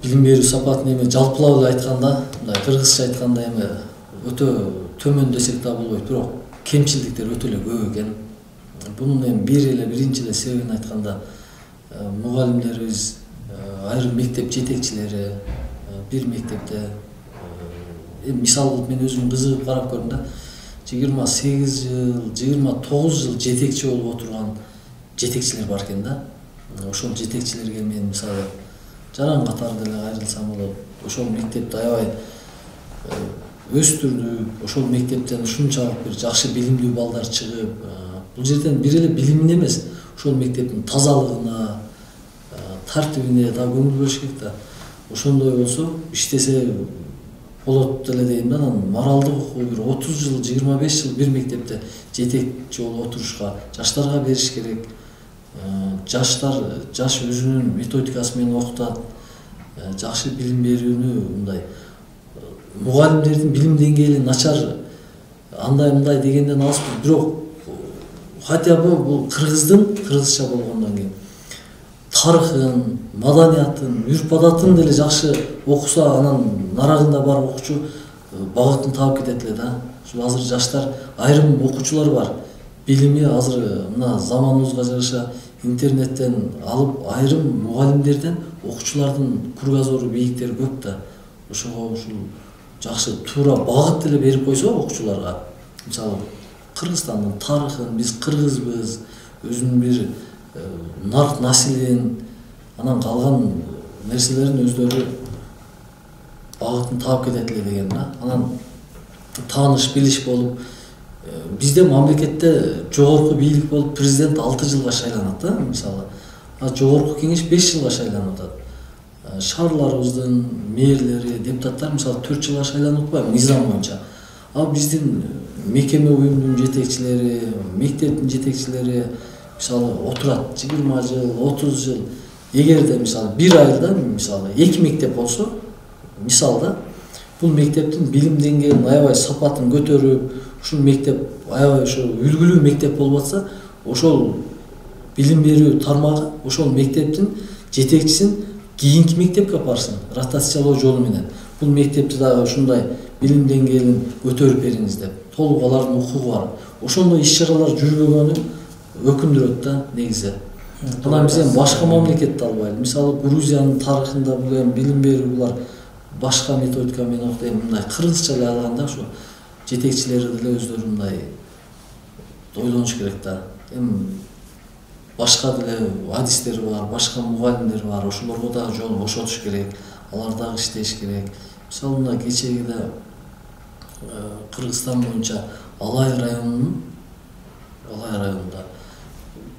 билим берүү сапатын эми жалпылап эле айтканда, мындай кыргызча айтканда эми өтө төмөн десек да болбойт, бирок кемчилдиктер өтө эле көп экен. Бунун эми биринчи эле себебин айтканда, мугалимдерибиз, айрым мектеп жетекчилери бир мектепте мисал кылып мен өзүм кызыгып карап көрдүм да. 28 жыл, 29 жыл жетекчи болуп отурган жетекчилер бар экен да. Ошол жетекчилерге мен мисалы жаран катары деле кайрылсам болот. Ошол мектепти аябай өстүрдүк, ошол мектептен ушунчалык бир жакшы билимдүү балдар чыгып, бул жерден бир эле билимин эмес, ошол мектептин тазалыгына, тартибине да көңүл бөлүш керек да. Ошондой болсо иштесе болот деле дейм да. Анан моралдык окуу бир 30 жыл, 25 жыл бир мектепте жетекчи болуп отурушка жаштарга бериш керек. Жаштар жаш өзүнүн методикасы менен окутат. Жакшы билим берүүнү мындай мугалимдердин билим деңгээли начар андай-мындай дегенден алыспыз, бирок хотя бы бул кыргызча болгондон кийин тарыхын, маданиятын, үрп-адатын деле жакшы окуса, анан нарагында бар окуучу багытын таап кетет эле да. Азыр жаштар, айрым окуучулар бар. Билими азыр мына заманыбызга жараша интернеттен алып, айрым мугалимдерден окуучулардын кругозору бийиктери көп да. Ошого ушул жакшы туура багыт деле берип койсо окуучуларга, мисалы Кыргызстандын тарыхын, биз кыргызбыз, өзүнүн бир нарк насилин, анан калган нерселерин өздөрү багытын таап кетет эле деген да. Анан тааныш билиш болуп, бизде мамлекетте жогорку бийлик болуп президент 6 жылга шайланат да, мисалы. Жогорку кеңеш 5 жылга шайланып атат. Шаарларыбыздын мэрлери, депутаттар мисалы 4 жылга шайланып атпайбы мыйзам боюнча. Ал биздин мекеме уюмдун жетекчилери, мектептин жетекчилери мисалы отурат 20 жыл, 30 жыл. Эгерде мисалы бир айда мисалы 2 мектеп болсо, мисалда бул мектептин билим деңгээлин аябай сапатын көтөрүп, ушул мектеп аябай ошо үлгүлүү мектеп болуп атса, ошол билим берүү тармагы ошол мектептин жетекчисин кийинки мектепке апарсын, ротациялоо жолу менен. Бул мектепти дагы ушундай билим деңгээлин көтөрүп бериңиз деп. Толук алардын укугу бар. Ошондой иш-чаралар жүрбөгөнү өкүндүрөт да негизи. Мына биз эми башка мамлекетти албайлы. Мисалы Грузиянын тарыхында бул билим берүүлөр башка методика менен окуйт. Мындай кыргызча эле алганда ушу жетекчилери деле өздөрү мындай ойлонуш керек да. Эми башка деле адистер бар, башка мугалимдер бар. Ошолорго дагы жол бошотуш керек. Алар дагы иштеш керек. Мисалы мына кечеги Кыргызстан боюнча Алай районунда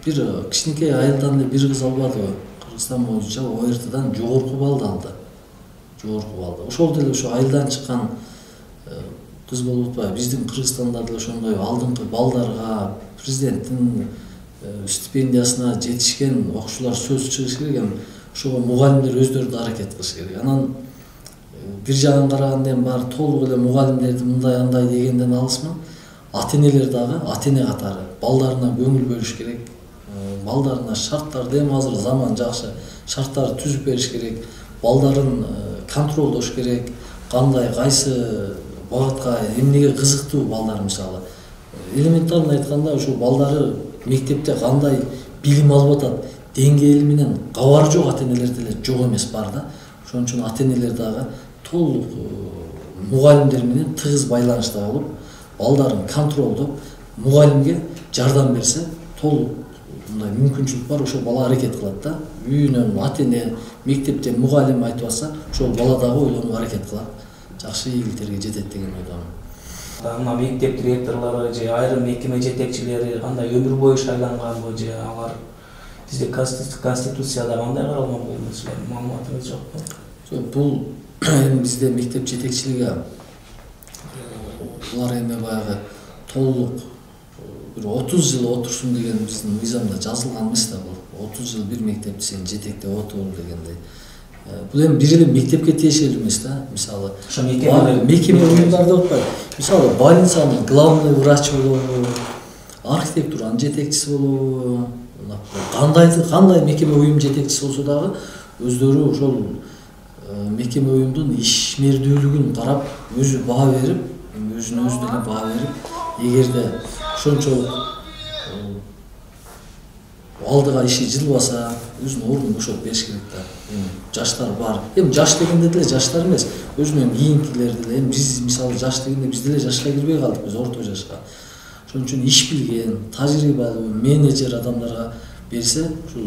бир кичинекей айылдан эле бир кыз албадыбы? Кыргызстан боюнча ОРТдан жогорку балды алды. Ошол деле ошо айылдан чыккан кыз болуп атпайбы? Биздин Кыргызстанда деле ошондой алдыңкы балдарга президенттин стипендиясына жетишкен окуучулар сөз чыгыш керек. Эми ошого мугалимдер өздөрү да аракет кылыш керек. Анан бир жагын караганда эми баары толук эле мугалимдерди мындай андай дегенден алысмын. Ата-энелер дагы ата-эне катары балдарына көңүл бөлүш керек. Балдарына шарттарды эми азыр заман жакшы, шарттарды түзүп бериш керек. Балдарын контролдош керек. Кандай кайсы багытка эмнеге кызыктуу балдар мисалы. Элементарно айтканда ошол балдары мектепте кандай билим алып атат, деңгээли менен кабары жок ата-энелер деле жок эмес бар да. Ошон үчүн ата-энелер дагы толук мугалимдер менен тыгыз байланышта болуп, балдарын контролдоп, мугалимге жардам берсе, толук мындай мүмкүнчүлүк бар, ошол бала аракет кылат да. Үйүнөн ата-эне, мектепте мугалим айтып атса, ошол бала дагы ойлонуп аракет кылат. Жакшы ийгиликтерге жетет деген ойдомун. Мына мектеп директорлору же айрым мекеме жетекчилери кандай өмүр бою шайланганбы же алар бизде конституцияда кандай каралган бул нерселер маалыматыңыз жокпу? Жок, бул эми бизде мектеп жетекчилиги булар эми баягы толук бир 30 жыл отурсун деген биздин мыйзамда жазылган эмес да бул. 30 жыл бир мектепти сен жетектеп отур дегендей. Бул эми бир эле мектепке тиешелүү эмес да. Мисалы, ошо мекеме уюмдарда отпайбы? Мисалы, больницанын главный врач болобу, архитектуранын жетекчиси болобу, кандай мекеме уюм жетекчиси болсо дагы өздөрү ошол мекеме уюмдун ишмердүүлүгүн карап, өзү баа берип, өзүнө өзү деле баа берип, эгерде ошончолук алдыга иши жылбаса, өзүнүн ордун бошотуп бериш керек да. Жаштар бар. Эми жаш дегенде деле жаштар эмес, өзүнөн кийинкилер деле. Эми биз мисалы жаш дегенде биз деле жашка кирбей калдык, биз орто жашка. Ошон үчүн иш билген, тажрыйбалуу менеджер адамдарга берсе, ушул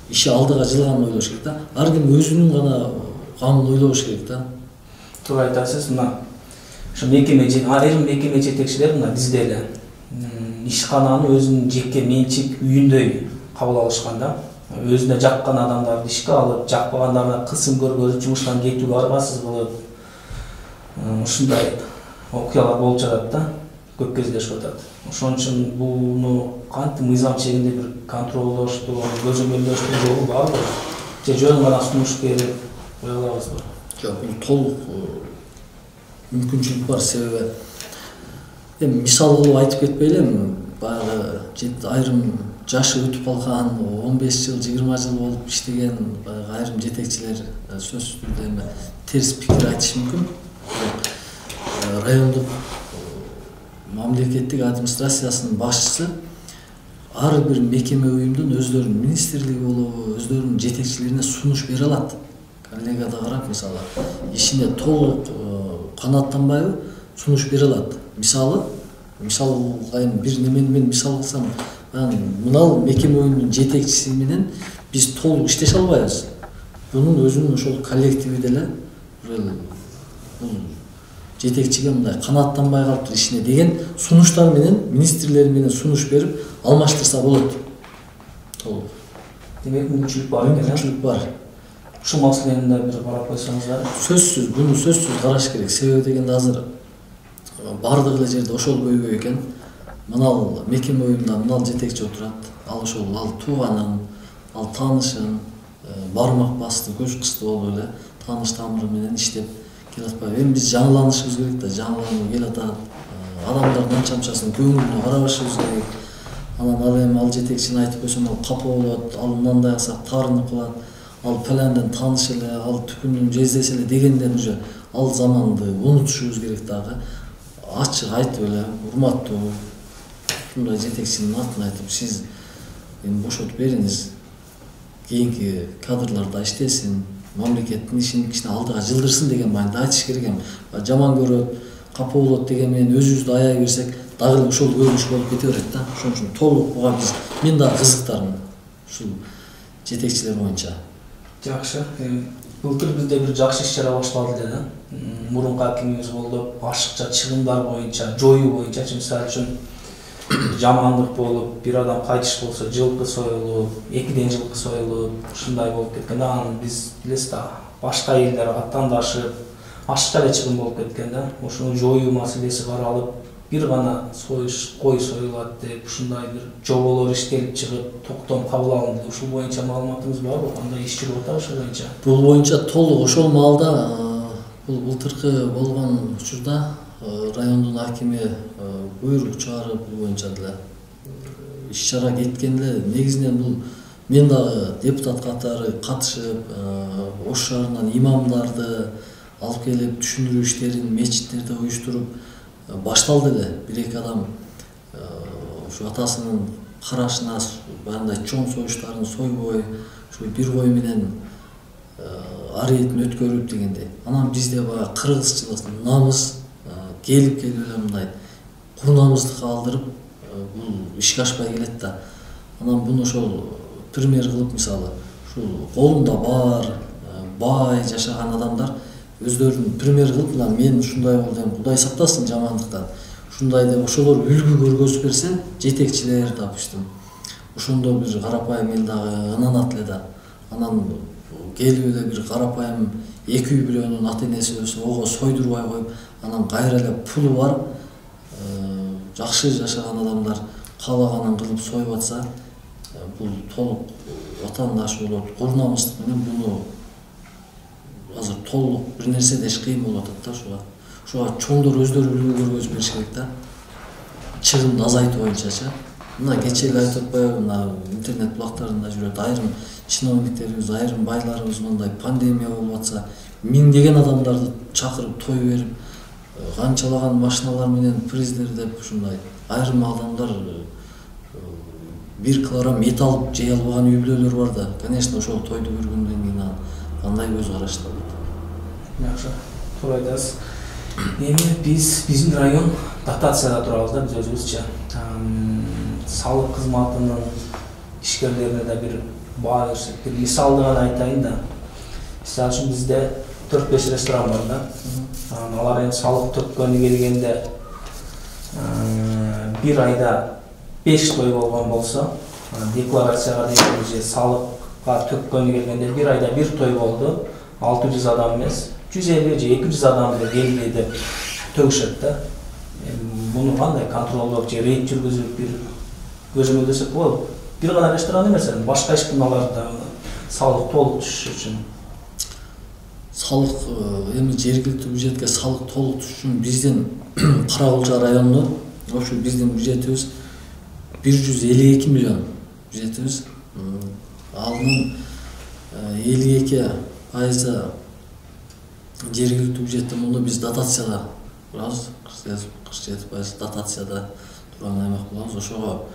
иши алдыга жылганын ойлош керек да. Ар ким өзүнүн гана камын ойлош керек да. Туура айтасыз. Мына ошо мекеме айрым мекеме жетекчилери мына бизде эле ишкананы өзүнүн жеке менчик үйүндөй кабыл алышкан да. Өзүнө жаккан адамдарды ишке алып, жакпагандарына кысым көргөзүп, жумуштан кетүүгө аргасыз болуп, ушундай окуялар болуп жатат да, көп кездешип атат. Ошон үчүн буну кантип мыйзам чегинде бир контролдоштуу, көзөмөлдөштүү жолу барбы? Же жөн гана сунуш берип кое алабызбы? Жок, бул толук мүмкүнчүлүк бар, себеби эми мисал кылып айтып кетпейли, баягы айрым жашы өтүп калган 15 жыл, 20 жыл болуп иштеген айрым жетекчилер сөзсүз түрдө эми терс пикир айтышы мүмкүн. Райондук мамлекеттик администрациясынын башчысы ар бир мекеме уюмдун өздөрүнүн министрлиги болобу, өздөрүнүн жетекчилерине сунуш бере алат. Коллегада карап, мисалы, ишине толук канааттанбайбы, сунуш бере алат. Мисалы бир немени мен мисал кылсам, мынал мекеме уюмунун жетекчиси менен биз толук иштеше албайбыз. Бунун өзүнүн ошол коллективи деле бул жетекчиге мындай канааттанбай калыптыр ишине деген сунуштар менен, министрлер менен сунуш берип алмаштырса болот. Толук. Демек мүмкүнчүлүк бар экен. Мүмкүнчүлүк бар. Ушул маселени да бир карап койсоңуздар. Сөзсүз, буну сөзсүз караш керек. Себеби дегенде азыр бардык эле жерде ошол көйгөй экен. Мынал мекеме уюмда мынал жетекчи отурат. Ал ошол тууганын, ал таанышын, бармак басты, көз кысты болуп эле тааныш тамыры менен иштеп келатпайбы. Эми биз жаңыланышыбыз керек да, жаңылануу келатат. Адамдардын анча-мынчасын көңүлүнө карабашыбыз керек. Анан ал эми ал жетекчини айтып койсом ал капа болот, ал мындай кылсак таарынып калат, ал паландын тааныш эле, ал түкүнүн жездеси эле дегенден уже ал заманды унутушубуз керек дагы. Ачык айтып эле урматтуу ушундай жетекчинин атын айтып, сиз эми бошотуп бериңиз, кийинки кадрларда иштесин, мамлекеттин ишин кичине алдыга жылдырсын деген маанайда айтыш керек. Эми жаман көрөт, капа болот деген менен өзүбүздү аяй берсек дагы ошол көрүнүш болуп кете берет да. Ошон үчүн толук буга мен дагы кызыктармын ушул жетекчилер боюнча. Жакшы. Былтыр бизде бир жакшы иш-чара башталды эле да. Мурунку акимибиз болду, ашыкча чыгымдар боюнча, жоюу боюнча, мисалы үчүн жамандык болуп, бир адам кайтыш болсо, жылкы союлуп, 2 жылкы союлуп, ушундай болуп кеткен да. Анан биз билесиз да, башка элдер аттандашып, ашыкча эле чыгым болуп кеткен да. Ошону жоюу маселеси каралып, бир гана кой союлат деп, ушундай бир жоболор иштелип чыгып, токтом кабыл алынды. Ушул боюнча маалыматыңыз барбы? Кандай иш жүрүп атат ошол боюнча? Бул боюнча толук ошол маалда, бул былтыркы болгон учурда райондун акими буйрук чыгарып, бул боюнча деле иш-чара кеткен эле. Негизинен бул мен дагы депутат катары катышып, Ош шаарынан имамдарды алып келип, түшүндүрүү иштерин мечиттерде уюштуруп башталды эле. Бир-эки адам ушу атасынын карашына баягындай чоң союштарын сойбой, ушу бир кой менен ариетин өткөрүп дегендей. Анан бизде баягы кыргызчылык, намыс келип эле мындай курнамыздыкы калдырып, бул ишке ашпай келет да. Анан буну ошол пример кылып, мисалы, ушул колунда бар, бай жашаган адамдар өздөрүн пример кылып, мына мен ушундай болдум, Кудай сактасын жамандыктан. Ушундай деп ошолор үлгү көргөзүп берсе, жетекчилер, допустим, ошондо бир карапайым эл дагы ынанат эле да. Анан келип эле бир карапайым 2 үй бирөөнүн ата энеси өлсө, ого сойдурбай коюп, анан кайра эле пулу бар, жакшы жашаган адамдар каалаганын кылып союп атса, бул толук ватандаш болот, курнамыстык менен буну азыр толук бир нерсе деш кыйын болуп атат да. Ошого чоңдор өздөрү үлгү көргөзүп бериш керек да. Чыгымды азайтуу боюнчачы. Мына кечээ эле айтып атпайбы, мына интернет булактарында жүрөт, айрым чиновниктерибиз, айрым байларыбыз мындай пандемия болуп атса, миңдеген адамдарды чакырып той берип, канчалаган машиналар менен приздер деп ушундай айрым адамдар 1 килограмм эт алып жей албаган үй бүлөлөр бар да. Конечно, ошол тойду көргөндөн кийин кандай көз карашта болот. Жакшы, туура айтасыз. Эми биздин район дотацияда турабыз да, биз өзүбүзчө. Салык кызматынын ишкерлерине да бир баа берсек, бир мисалды гана айтайын да. Мисалы үчүн бизде 4-5 ресторан бар да. Алар эми салык төккөнү келгенде бир айда 5 той болгон болсо, декларацияга деген же салыкка төккөнү келгенде бир айда 1 той болду, 600 адам эмес, 150 же 200 адам келди деп төгүшөт да. Буну кандай контролдоп же рейд жүргүзүп бир көзөмөлдөсөк болот. Бир гана ресторан эмес, башка ишканаларда салык толук түшүш үчүн. Салык эми жергиликтүү бюджетке салык толук түшүш үчүн биздин Каракулча районунда ошо биздин бюджетибиз 152 миллион бюджетибиз. Анын 52% жергиликтүү бюджеттен муну биз дотацияда турабыз. 47% дотацияда турган аймак болобуз. Ошого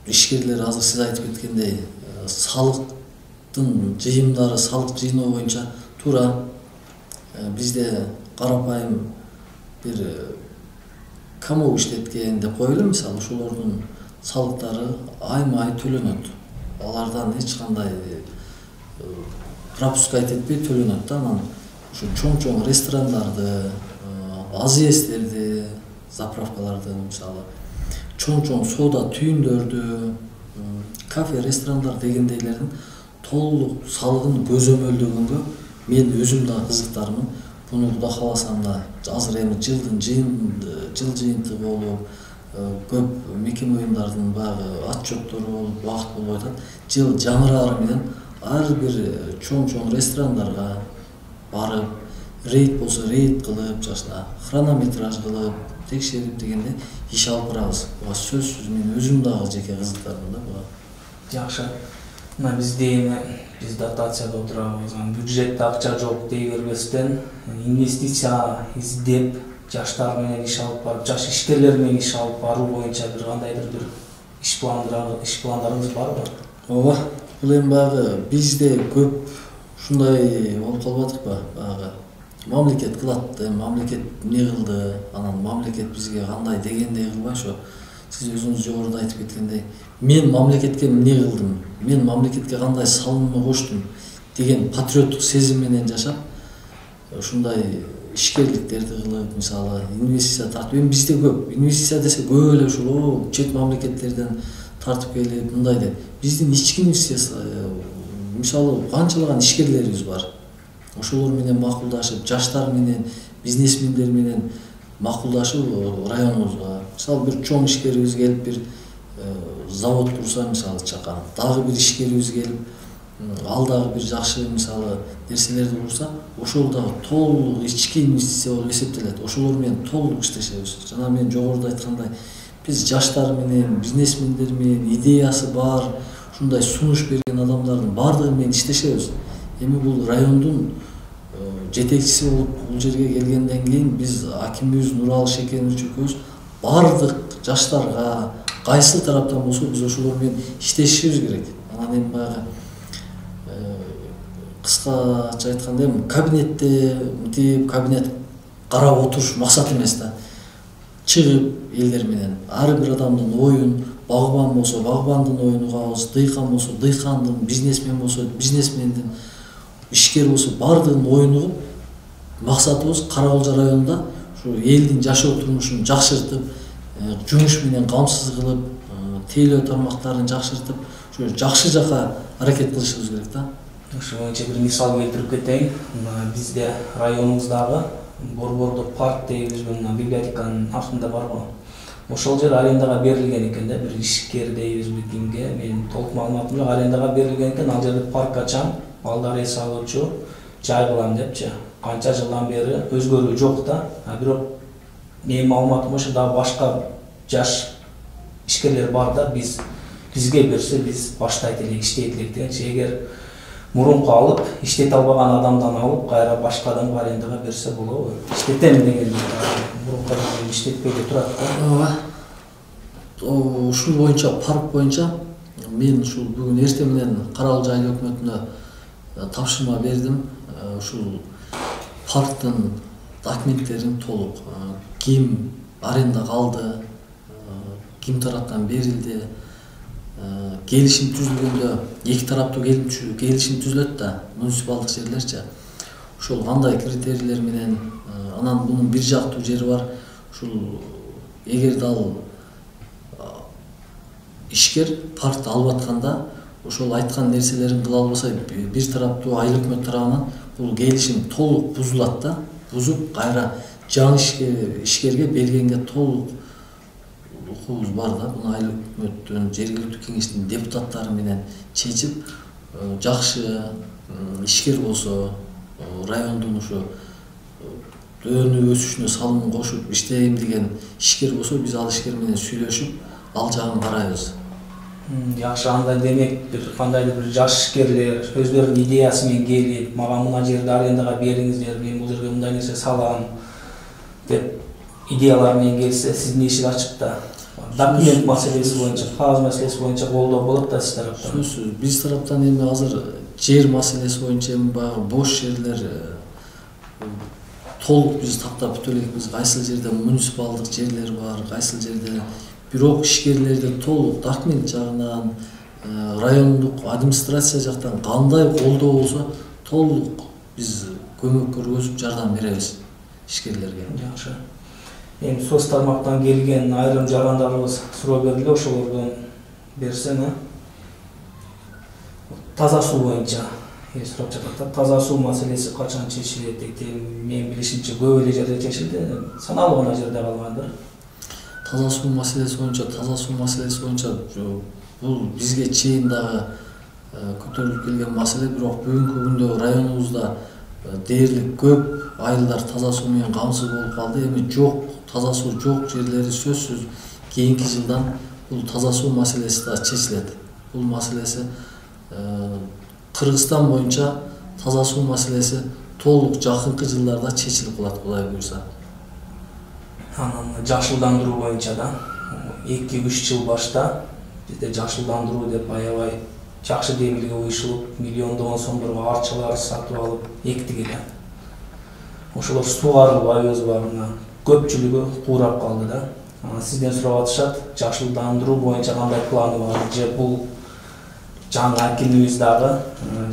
ишкерлер азыр сиз айтып кеткендей салыктын жыйымдары, салык жыйноо боюнча туура бизде карапайым бир кому иштеткен деп коелу, мисалы, ошолордун салыктары айма-ай төлөнөт. Алардан эч кандай пропускать этпей төлөнөт да. Анан ушу чоң-чоң ресторандарды, АЗСтерди, заправкаларды, мисалы, чоң-чоң соода түйүндөрдү, кафе, ресторандар дегендейлердин толук салыгын көзөмөлдөгөнгө мен өзүм да кызыктармын. Буну Кудай кааласам да азыр эми жыл жыйынтыгы болуп, көп мекеме уюмдардын баягы отчеттору болуп, убакыт болуп атат. Жыл жаңырары менен ар бир чоң-чоң ресторандарга барып, рейд болсо рейд кылып, жашына хронометраж кылып, текшерип дегенде иш алып барабыз. Буга сөзсүз мен өзүм дагы жеке кызыктармын да буга. Жакшы. Мына бизде эми биз дотацияда отурабыз, бюджетте акча жок дей бербестен инвестиция издеп жаштар менен иш алып барып, жаш ишкерлер менен иш алып баруу боюнча бир кандайдыр бир иш пландарыңыз барбы? Ооба, бул эми баягы бизде көп ушундай болуп калбадык ба? Баягы мамлекет кылат, мамлекет эмне кылды, анан мамлекет бизге кандай дегендей кылбай, ошо сиз өзүңүз жогоруда айтып кеткендей, мен мамлекетке эмне кылдым, мен мамлекетке кандай салымымды коштум деген патриоттук сезим менен жашап, ушундай ишкерликтерди кылып, мисалы инвестиция тартып, эми бизде көп инвестиция десе көп эле ушул чет мамлекеттерден тартып келип мындай деп. Биздин ички инвестиция, мисалы канчалаган ишкерлерибиз бар. Ошолор менен макулдашып, жаштар менен, бизнесмендер менен макулдашып районубузга, мисалы бир чоң ишкерибиз келип бир завод курса, мисалы чакан, дагы бир ишкерибиз келип ал дагы бир жакшы мисалы нерселерди курса, ошол дагы толук ички инвестиция болуп эсептелет. Ошолор менен толук иштешебиз. Жана мен жогоруда айткандай, биз жаштар менен, бизнесмендер менен, идеясы бар, ушундай сунуш берген адамдардын бардыгы менен иштешебиз. Эми бул райондун жетекчиси болуп бул жерге келгенден кийин биз акимибиз Нуралы Шекенович экөөбүз бардык жаштарга кайсы тараптан болсо биз ошолор менен иштешибиз керек. Анан эми баягы кыскача айтканда эми кабинетте мынтип кабинет карап отуруш максат эмес да. Чыгып элдер менен ар бир адамдын оюн, багбан болсо багбандын оюн угабыз, дыйкан болсо дыйкандын, бизнесмен болсо бизнесмендин, ишкер болсо бардыгынын оюн угуп, максатыбыз Кара-Кулжа районунда ушу элдин жашоо турмушун жакшыртып, жумуш менен камсыз кылып, тейлөө тармактарын жакшыртып, ушу жакшы жака аракет кылышыбыз керек да. Ошо боюнча бир мисал келтирип кетейин. Бизде районубуздагы Борбордо парк дейбиз, мына библиотеканын артында барбы? Ошол жер арендага берилген экен да, бир ишкер дейбизби кимге, менин толук маалыматым жок, арендага берилген экен, ал жерде парк ачам, балдар эс алуучу, жай кылам депчи. Канча жылдан бери өзгөрүү жок да. Бирок менин маалыматым боюнча дагы башка жаш ишкерлер бар да, бизге берсе биз баштайт элек, иштейт элек дегенчи. Эгер мурунку алып, иштете албаган адамдан алып, кайра башка адамга арендага берсе болобу? Иштетем деген мурунку адам иштетпей де турат да. Ооба. Ушул боюнча, парк боюнча мен ушул бүгүн эртең менен Кара-Кулжа айыл өкмөтүнө тапшырма бердим. Ушул парктын документтерин толук, ким арендага алды, ким тараптан берилди, келишим түзүлгөндө эки тараптуу келишим түзүлөт да, муниципалдык жерлерчи. Ошол кандай критерийлер менен, анан бунун бир жактуу жери бар. Ушул эгерде ал ишкер паркты алып атканда, ошол айткан нерселерин кыла албаса, бир тараптуу айыл өкмөт тарабынан бул келишим толук бузулат да, бузуп кайра жаңы ишкерге бергенге толук укугубуз бар да. Буну айыл өкмөттүн, жергиликтүү кеңештин депутаттары менен чечип, жакшы ишкер болсо, райондун ушу өөнү өсүшүнө салымын кошуп иштейм деген ишкер болсо, биз ал ишкер менен сүйлөшүп, ал жагын карайбыз. Жакшы, анда демек бир кандайдыр бир жаш ишкерлер өздөрүнүн идеясы менен келип, мага мына жерди арендага бериңиздер, мен бул жерге мындай нерсе салам деп идеялар менен келсе, сиздин эшик ачык да. Документ маселеси боюнча, кагаз маселеси боюнча колдоо болот да сиз тараптан. Сөзсүз, биз тараптан эми азыр жер маселеси боюнча эми баягы бош жерлер толук биз тактап бүтө элекпиз. Кайсыл жерде муниципалдык жерлер бар, кайсыл жерде. Бирок ишкерлерди толук документ жагынан, райондук администрация жактан кандай колдоо болсо, толук биз көмөк көргөзүп жардам беребиз ишкерлерге. Жакшы. Эми соц тармактан келген айрым жарандарыбыз суроо берди, ошолордон берсең, таза суу боюнча сурап жатат. Таза суу маселеси качан чечилет дейт? Мен билишимче көп эле жерде чечилди, саналуу гана жерде калгандыр. Таза суу маселеси боюнча бул бизге чейин дагы көтөрүлүп келген маселе, бирок бүгүнкү күндө районубузда дээрлик көп айылдар таза суу менен камсыз болуп калды. Эми жок, таза суу жок жерлери сөзсүз кийинки жылдан бул таза суу маселеси да чечилет. Бул маселеси Кыргызстан боюнча таза суу маселеси толук жакынкы жылдарда чечилип калат Кудай буйрса. Анан жашылдандыруу боюнча да 2-3 жыл башта бизде жашылдандыруу деп аябай жакшы деңгээлге уюшулуп, миллиондогон сомдорго арчалар сатып алып эктик эле. Ошолор сугарылбайбыз барына көпчүлүгү куурап калды да. Сизден сурап атышат, жашылдандыруу боюнча кандай планы бар же бул жаңы акимибиз дагы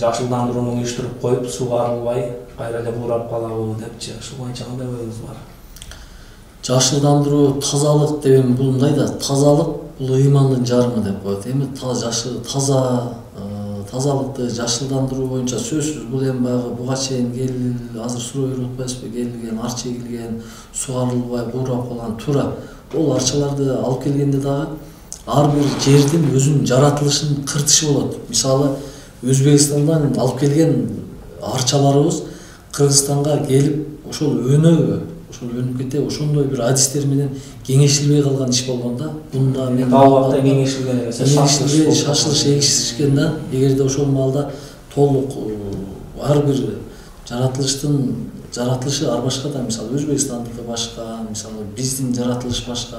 жашылдандырууну уюштуруп коюп, сугарылбай кайра эле куурап калабы депчи, ошол боюнча кандай оюңуз бар? Жашылдандыруу тазалык деген бул мындай да, тазалык бул ыймандын жарымы деп коет. Эми тазалыкты жашылдандыруу боюнча сөзсүз бул эми баягы буга чейин азыр суроо берип атпайсызбы, келген, арча эгилген, сугарылбай куурап калган туура. Ол арчаларды алып келгенде дагы ар бир жердин өзүнүн жаратылышынын кыртышы болот. Мисалы, Өзбекстандан алып келген арчаларыбыз Кыргызстанга келип, ошол өнүп кете, ошондой бир адистер менен кеңешилбей калган иш болгондо, бунда мен албатта кеңешилген эмес, шашылыш эгишкен да. Эгерде ошол маалда толук ар бир жаратылышы ар башка да, мисалы Өзбекстандыкы башка, мисалы биздин жаратылыш башка,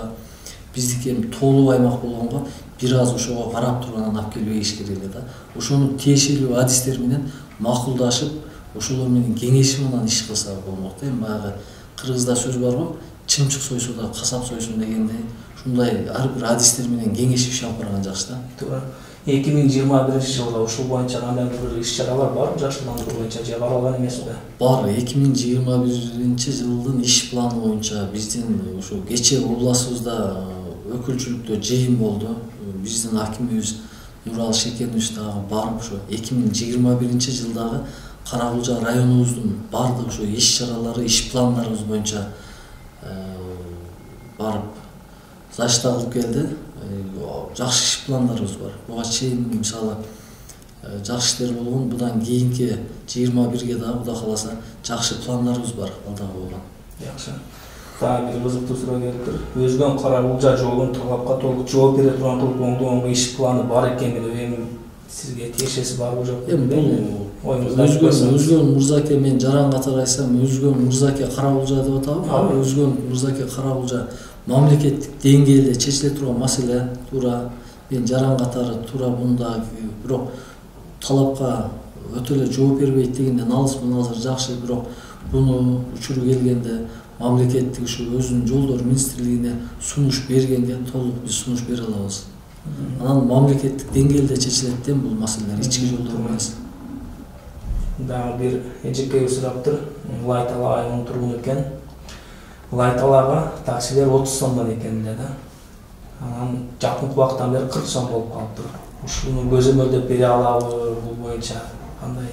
биздики эми тоолуу аймак болгонго бир аз ошого карап туруп анан алып келбей иш керек эле да. Ошону тиешелүү адистер менен макулдашып, ошолор менен кеңешип анан иш кылса болмок да. Эми баягы Кыргызда сөз бар го, чымчык сойсо да касап сойсун дегендей, ушундай ар бир адистер менен кеңешип иш алып барган жакшы да. Туура. 2021-жылда ушул боюнча кандай бир иш-чаралар барбы, жашылдандыруу боюнча же каралган эмеспи? Бар. 2021-жылдын иш планы боюнча биздин ушу кечээ областыбызда өкүлчүлүктө жыйын болду. Биздин акимибиз Нурал Шекенович дагы барып ушу 2021-жылдагы Каракулча районубуздун бардык ушу иш-чаралары, иш пландарыбыз боюнча барып зачет алып келди. Жакшы иш пландарыбыз бар. Буга чейин мисалы жакшы иштер болгон, будан кийинки 21-ге дагы Кудай кааласа жакшы пландарыбыз бар алдыга койгон. Жакшы. Дагы бир кызыктуу суроо келиптир. Өзгөн Каракулча жолун талапка толук жооп бере турган оңдогонго иш планы бар экенин эми сизге тиешеси барбы жокпу? Эми бул Өзгөн Мырзаке, мен жаран катары айтсам, Өзгөн Мырзаке Каракулча деп атабы. Өзгөн Мырзаке Каракулча мамлекеттик деңгээлде чечиле турган маселе, туура. Мен жаран катары туура мында бирок талапка өтө эле жооп бербейт дегенден алысмын азыр. Жакшы, бирок буну учуру келгенде мамлекеттик ушу өзүнүн жолдор министрлигине сунуш бергенге толук биз сунуш бере алабыз. Анан мамлекеттик деңгээлде чечилет дем бул маселелер, ички жолдор эмес. Дагы бир эжекеби сураптыр. Лайтала айылынын тургуну экен. Лайталага таксилер 30 сомдон экен да. Анан жакынкы убакыттан бери 40 сом болуп калыптыр. Ушуну көзөмөлдөп бере алабы, бул боюнча кандай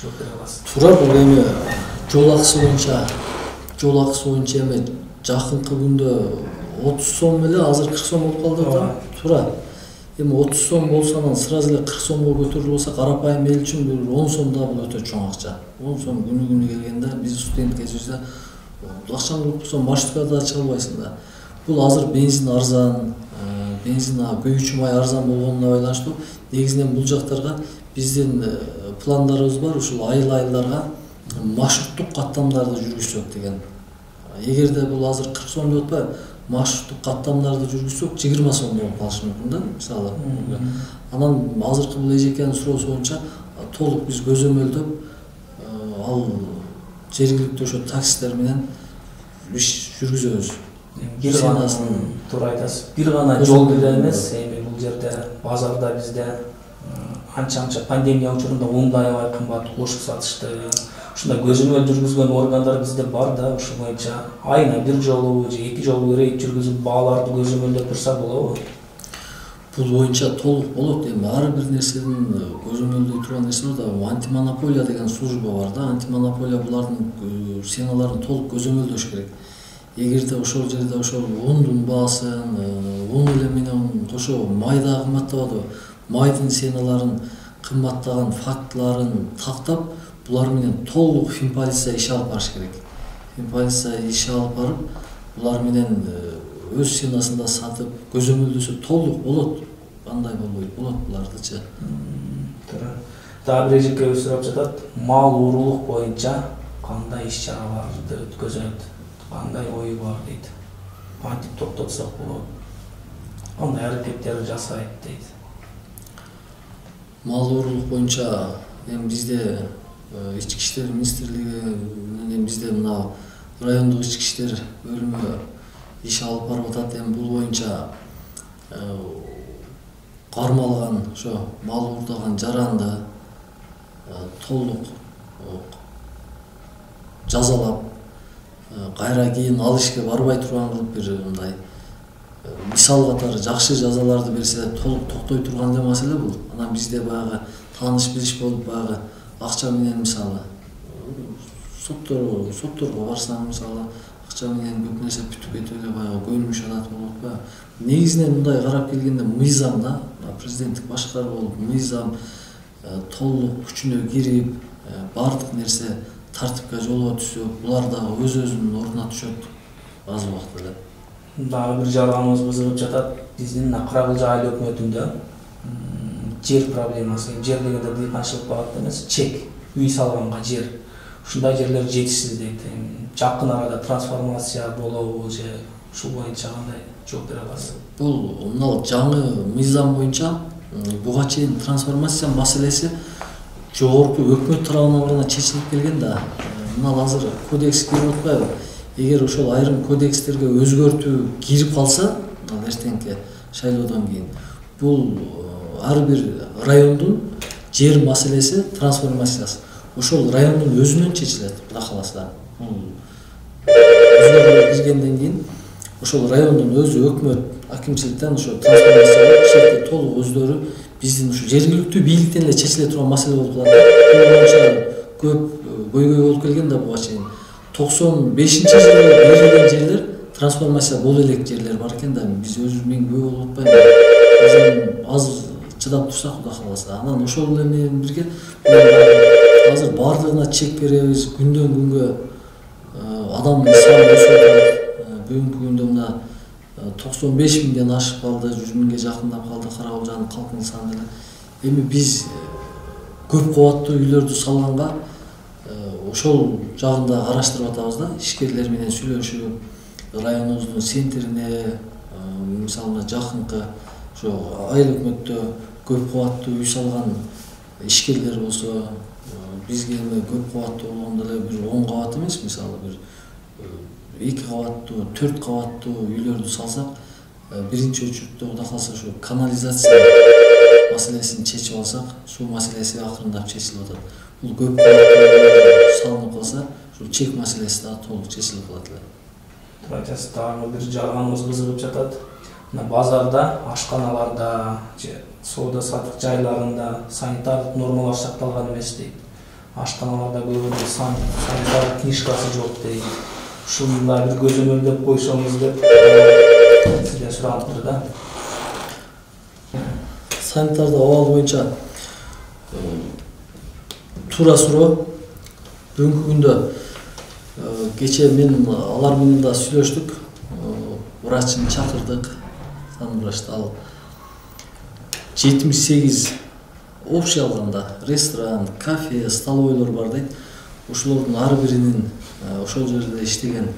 жооп бере аласыз? Туура, бул эми жол акысы боюнча эми жакынкы күндө 30 сом эле, азыр 40 сом болуп калды да. Туура. Эми 30 сом болсо анан сразу эле 40 сомго көтөрүлүп болсо, карапайым эл үчүн бир 10 сом да бул өтө чоң акча. 10 сом күнү келгенде биз студент кезибизде акчаны кылып болсо маршруткада чыга албайсың да. Бул азыр бензин арзан, күйүүчү май арзан болгонуна байланыштуу негизинен бул жактарга биздин пландарыбыз бар, ушул айылдарга маршруттук каттамдарды жүргүзсөк деген. Эгерде бул азыр 40 сом деп атпайбы, маршруттук каттамдарды жүргүзсөк 20 сом болуп калышы мүмкүн да, мисалы. Анан азыркы бул эжекенин суроосу боюнча толук биз көзөмөлдөп ал жергиликтүү ошо таксисттер менен иш жүргүзөбүз. Бир гана туура айтасыз. Бир гана жол деле эмес, эми бул жерде базарда бизде анча пандемия учурунда ундай аябай кымбат кошук сатышты. Ушундай көзөмөл жүргүзгөн органдар бизде бар да, ошол боюнча айына бир жолу же 2 жолу рейд жүргүзүп бааларды көзөмөлдөп турса болобу? Бул боюнча толук болот. Эми ар бир нерсенин көзөмөлдөй турган нерсе бар да, антимонополия деген служба бар да. Антимонополия булардын сеналарын толук көзөмөлдөш керек. Эгерде ошол жерде ошол ундун баасын, ун эле менен кошо май да кымбаттабады, майдын сеналарын кымбаттаган фактыларын тактап, булар менен толук финполиция иш алып барыш керек. Финполиция иш алып барып, булар менен өз сенасында сатып, көзөмөлдөсө толук болот. Кандай болбойт, болот булардычы. Дагы бир эжекке сурап жатат, мал уурулук боюнча кандай иш-чараларды өткөзөт, кандай ою бар дейт. Кантип токтотсок болот, кандай аракеттер жасайт дейт. Мал уурулук боюнча эми бизде ички иштер министрлиги менен бизде мына райондук ички иштер бөлүмү иш алып барып атат. Эми бул боюнча кармалган ошо мал уурдаган жаранды толук жазалап, кайра кийин ал ишке барбай турган кылып бир мындай мисал катары жакшы жазаларды берсе толук токтой турган эле маселе бул. Анан бизде баягы тааныш билиш болуп баягы акча менен мисалы сотторго барсаң мисалы акча менен көп нерсе бүтүп кетип эле баягы көнүмүш адат болуп атпайбы. Негизинен мындай карап келгенде мыйзам да, президенттик башкаруу болуп мыйзам толук күчүнө кирип, баардык нерсе тартипке жолго түшсө, булар дагы өз-өзүнүн ордуна түшөт аз убакыт эле. Дагы бир жарганыбыз бызыгып жатат. Биздин Кырагылжа айыл өкмөтүндө жер проблемасы, жер дегенде дыйканчылык багытта эмес, чек, үй салганга жер. Ушундай жерлер жетишсиз дейт. Жакын арада трансформация болобу же ушул боюнча кандай жооп бере аласыз? Бул мына жаңы мыйзам боюнча буга чейин трансформация маселеси жогорку өкмөт тарабынан гана чечилип келген да. Мына азыр кодекс кирип атпайбы? Эгер ошол айрым кодекстерге өзгөртүү кирип калса, ал эртеңки шайлоодон кийин бул ар бир райондун жер маселеси трансформациясы ошол райондун өзүнөн чечилет, Кудай кааласа. Өзгөрүү киргенден кийин ошол райондун өзү өкмөт акимчиликтен ошо трансформация шекти толук өздөрү биздин ушу жергиликтүү бийликтен эле чечиле турган маселе болуп калат. Көп көйгөй болуп келген да буга чейин. 95-жылы берилген жерлер трансформация боло элек жерлер бар экен да, биз өзүбүз менен күбө болуп атпайбы? Биз аз чыдап турсак, Кудай кааласа. Анан ошол менен бирге азыр баардыгына чек беребиз, күндөн күнгө адамдын саны өсүп атат. Бүгүнкү күндө мына 95 миңден ашып калды, 100 миңге жакындап калды Карагылжанын калкынын саны эле. Эми биз көп кабаттуу үйлөрдү салганга ошол жагында караштырып атабыз да, ишкерлер менен сүйлөшүп, районубуздун центрине, мисалы жакынкы ошо айыл өкмөттө көп кабаттуу үй салган ишкерлер болсо, бизге эми көп кабаттуу болгондо эле бир 10 кабат эмес, мисалы бир 2 кабаттуу, 4 кабаттуу үйлөрдү салсак, биринчи учурда Кудай кааласа ошо канализация маселесин чечип алсак, суу маселеси акырындап чечилип атат. Бул көп кабаттуу салынып калса, ушул чек маселеси да толук чечилип калат эле. Айтасыз, дагы бир жарганыбыз бызыгып жатат. Мына базарда, ашканаларда, же соода саттык жайларында санитардык нормалар сакталган эмес дейт. Ашканаларда көбүнчө санитардык книжкасы жок дейт. Ушундай бир көзөмөлдөп койсоңуз деп сизден сураныптыр да. Санитардык абал боюнча туура суроо. Бүгүнкү күндө кечээ мен алар менен да сүйлөштүк. Врачын чакырдык. Врачты ал 78 общий алганда ресторан, кафе, столовойлор бар дейт. Ошолордун ар биринин ошол жерде иштеген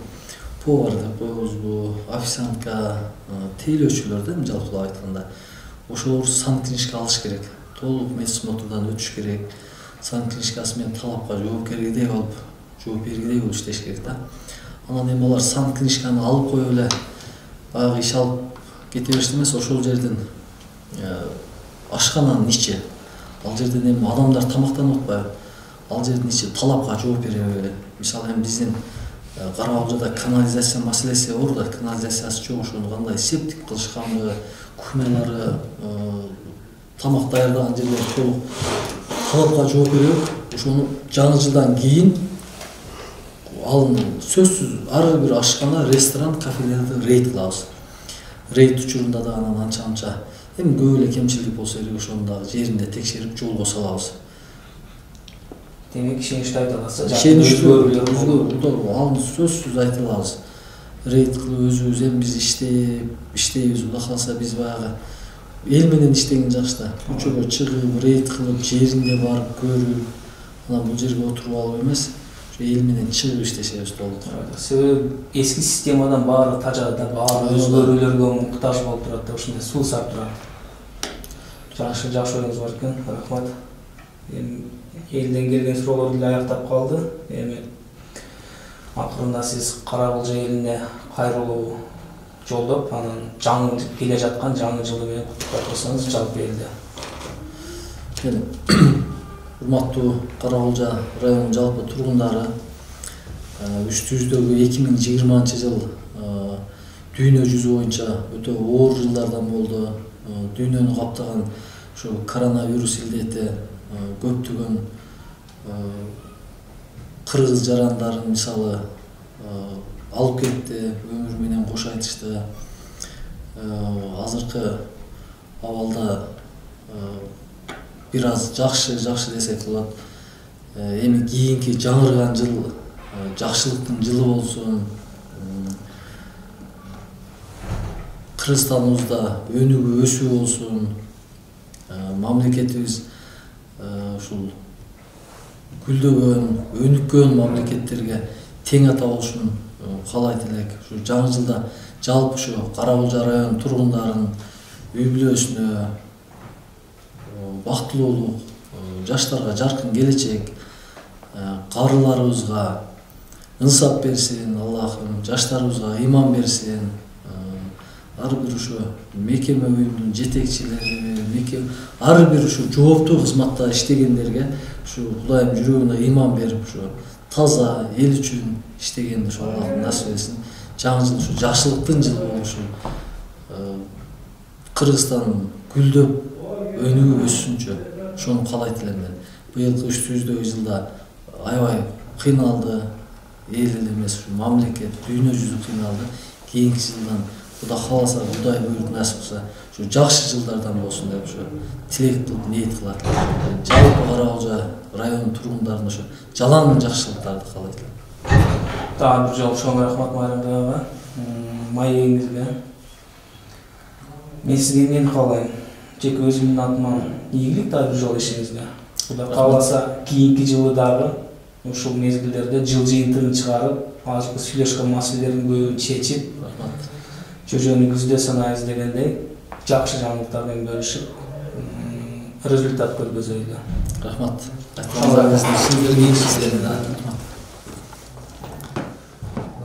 повар деп коебузбу, официантка, тейлөөчүлөр да жалпылап айтканда. Ошолор санкнижка алыш керек. Толук медсмотрдан өтүш керек. Санкнижкасы менен талапка жоопкердей болуп, жооп бергидей болуп иштеш керек да. Анан эми алар санкнижканы алып коюп эле баягы иш алып кете беришти эмес, ошол жерден ашкананын ичи. Ал жерден эми адамдар тамактанып атпайбы? Ал жердин ичи талапка жооп бере. Мисалы эми биздин Карагылжада канализация маселеси бар да, канализациясы жок, ошону кандай септик кылышканбы, кухнялары, тамак даярдаган жерлер толук талапка жооп бере. Ошону жаңы жылдан кийин ал сөзсүз ар бир ашкана, ресторан, кафелерди рейд кылабыз. Рейд учурунда да анан анча-мынча эми көп эле кемчилик болсо керек, ошону дагы жеринде текшерип жолго салабыз. Демек ишеничти айта аласыз. Өзгөрүүлөр ал сөзсүз айта алабыз. Рейд кылып өзүбүз эми биз иштейбиз, Кудай кааласа биз баягы эл менен иштеген жакшы да. Көчөгө чыгып, рейд кылып, жеринде барып көрүп, анан бул жерге отуруп алып эмес, ошо эл менен чыгып иштешебиз толук. Себеби эски системадан баары тажада, баары өзгөрүүлөргө муктаж болуп турат да, ушундай суусап турат. Жакшы оюңуз бар экен, рахмат. Элден келген суроолор деле аяктап калды. Эми акырында сиз Кара Кулжа элине кайрылуу жолдоп, анан жаңы келе жаткан жаңы жылы менен куттуктап койсоңуз жалпы элди. Урматтуу Кара Кулжа районунун жалпы тургундары, үстүбүздөгү 2020 жыл дүйнө жүзү боюнча өтө оор жылдардан болду. Дүйнөнү каптаган ушу коронавирус илдети көптөгөн кыргыз жарандарын мисалы алып кетти, өмүр менен кош айтышты. Азыркы абалда бир аз жакшы десек болот. Эми кийинки жаңырган жыл жакшылыктын жылы болсун. Кыргызстаныбызда өнүгүү өсүү болсун. Мамлекетибиз ушул гүлдөгөн, өнүккөн мамлекеттерге тең ата болушун каалайт элек. Ушу жаңы жылда жалпы ушу Кара Кулжа районунун тургундарын үй бүлөсүнө бактылуулук, жаштарга жаркын келечек, карыларыбызга ынсап берсин, Аллахым жаштарыбызга ыйман берсин. Ар бир ушу мекеме уюмдун жетекчилери, ар бир ушу жооптуу кызматта иштегендерге ушу Кудайым жүрөгүнө ыйман берип, ушу таза эл үчүн иштегенди ушу Аллахым насип этсин. Жаңы жыл ушу жакшылыктын жылы болушу, Кыргызстан гүлдөп өнүгүп өссүнчү, ошону каалайт элем мен. Быйылкы үстүбүздөгү жылда аябай кыйналды, эл эле эмес, мамлекет, дүйнө жүзү кыйналды. Кийинки жылдан Кудай кааласа, Кудай буйрук насип кылса, ушу жакшы жылдардан болсун деп ушу тилек кылып ниет кылат. Жалпы Кара Кулжа районунун тургундарына ушу жалаң жакшылыктарды каалайт элем. Дагы бир жолу чоң рахмат Майрамбек ага. Маегиңизге. Мен сизге эмнени каалайм? Жеке өзүмдүн атыман ийгилик дагы бир жолу ишиңизге. Кудай кааласа, кийинки жылы дагы ушул мезгилдерде жыл жыйынтыгын чыгарып, азыркы сүйлөшкөн маселелердин көбүн чечип, чөжөнүңүздө санайбыз дегендей жакшы жаңылыктар менен бөлүшүп результат көргөзөлү. Рахмат.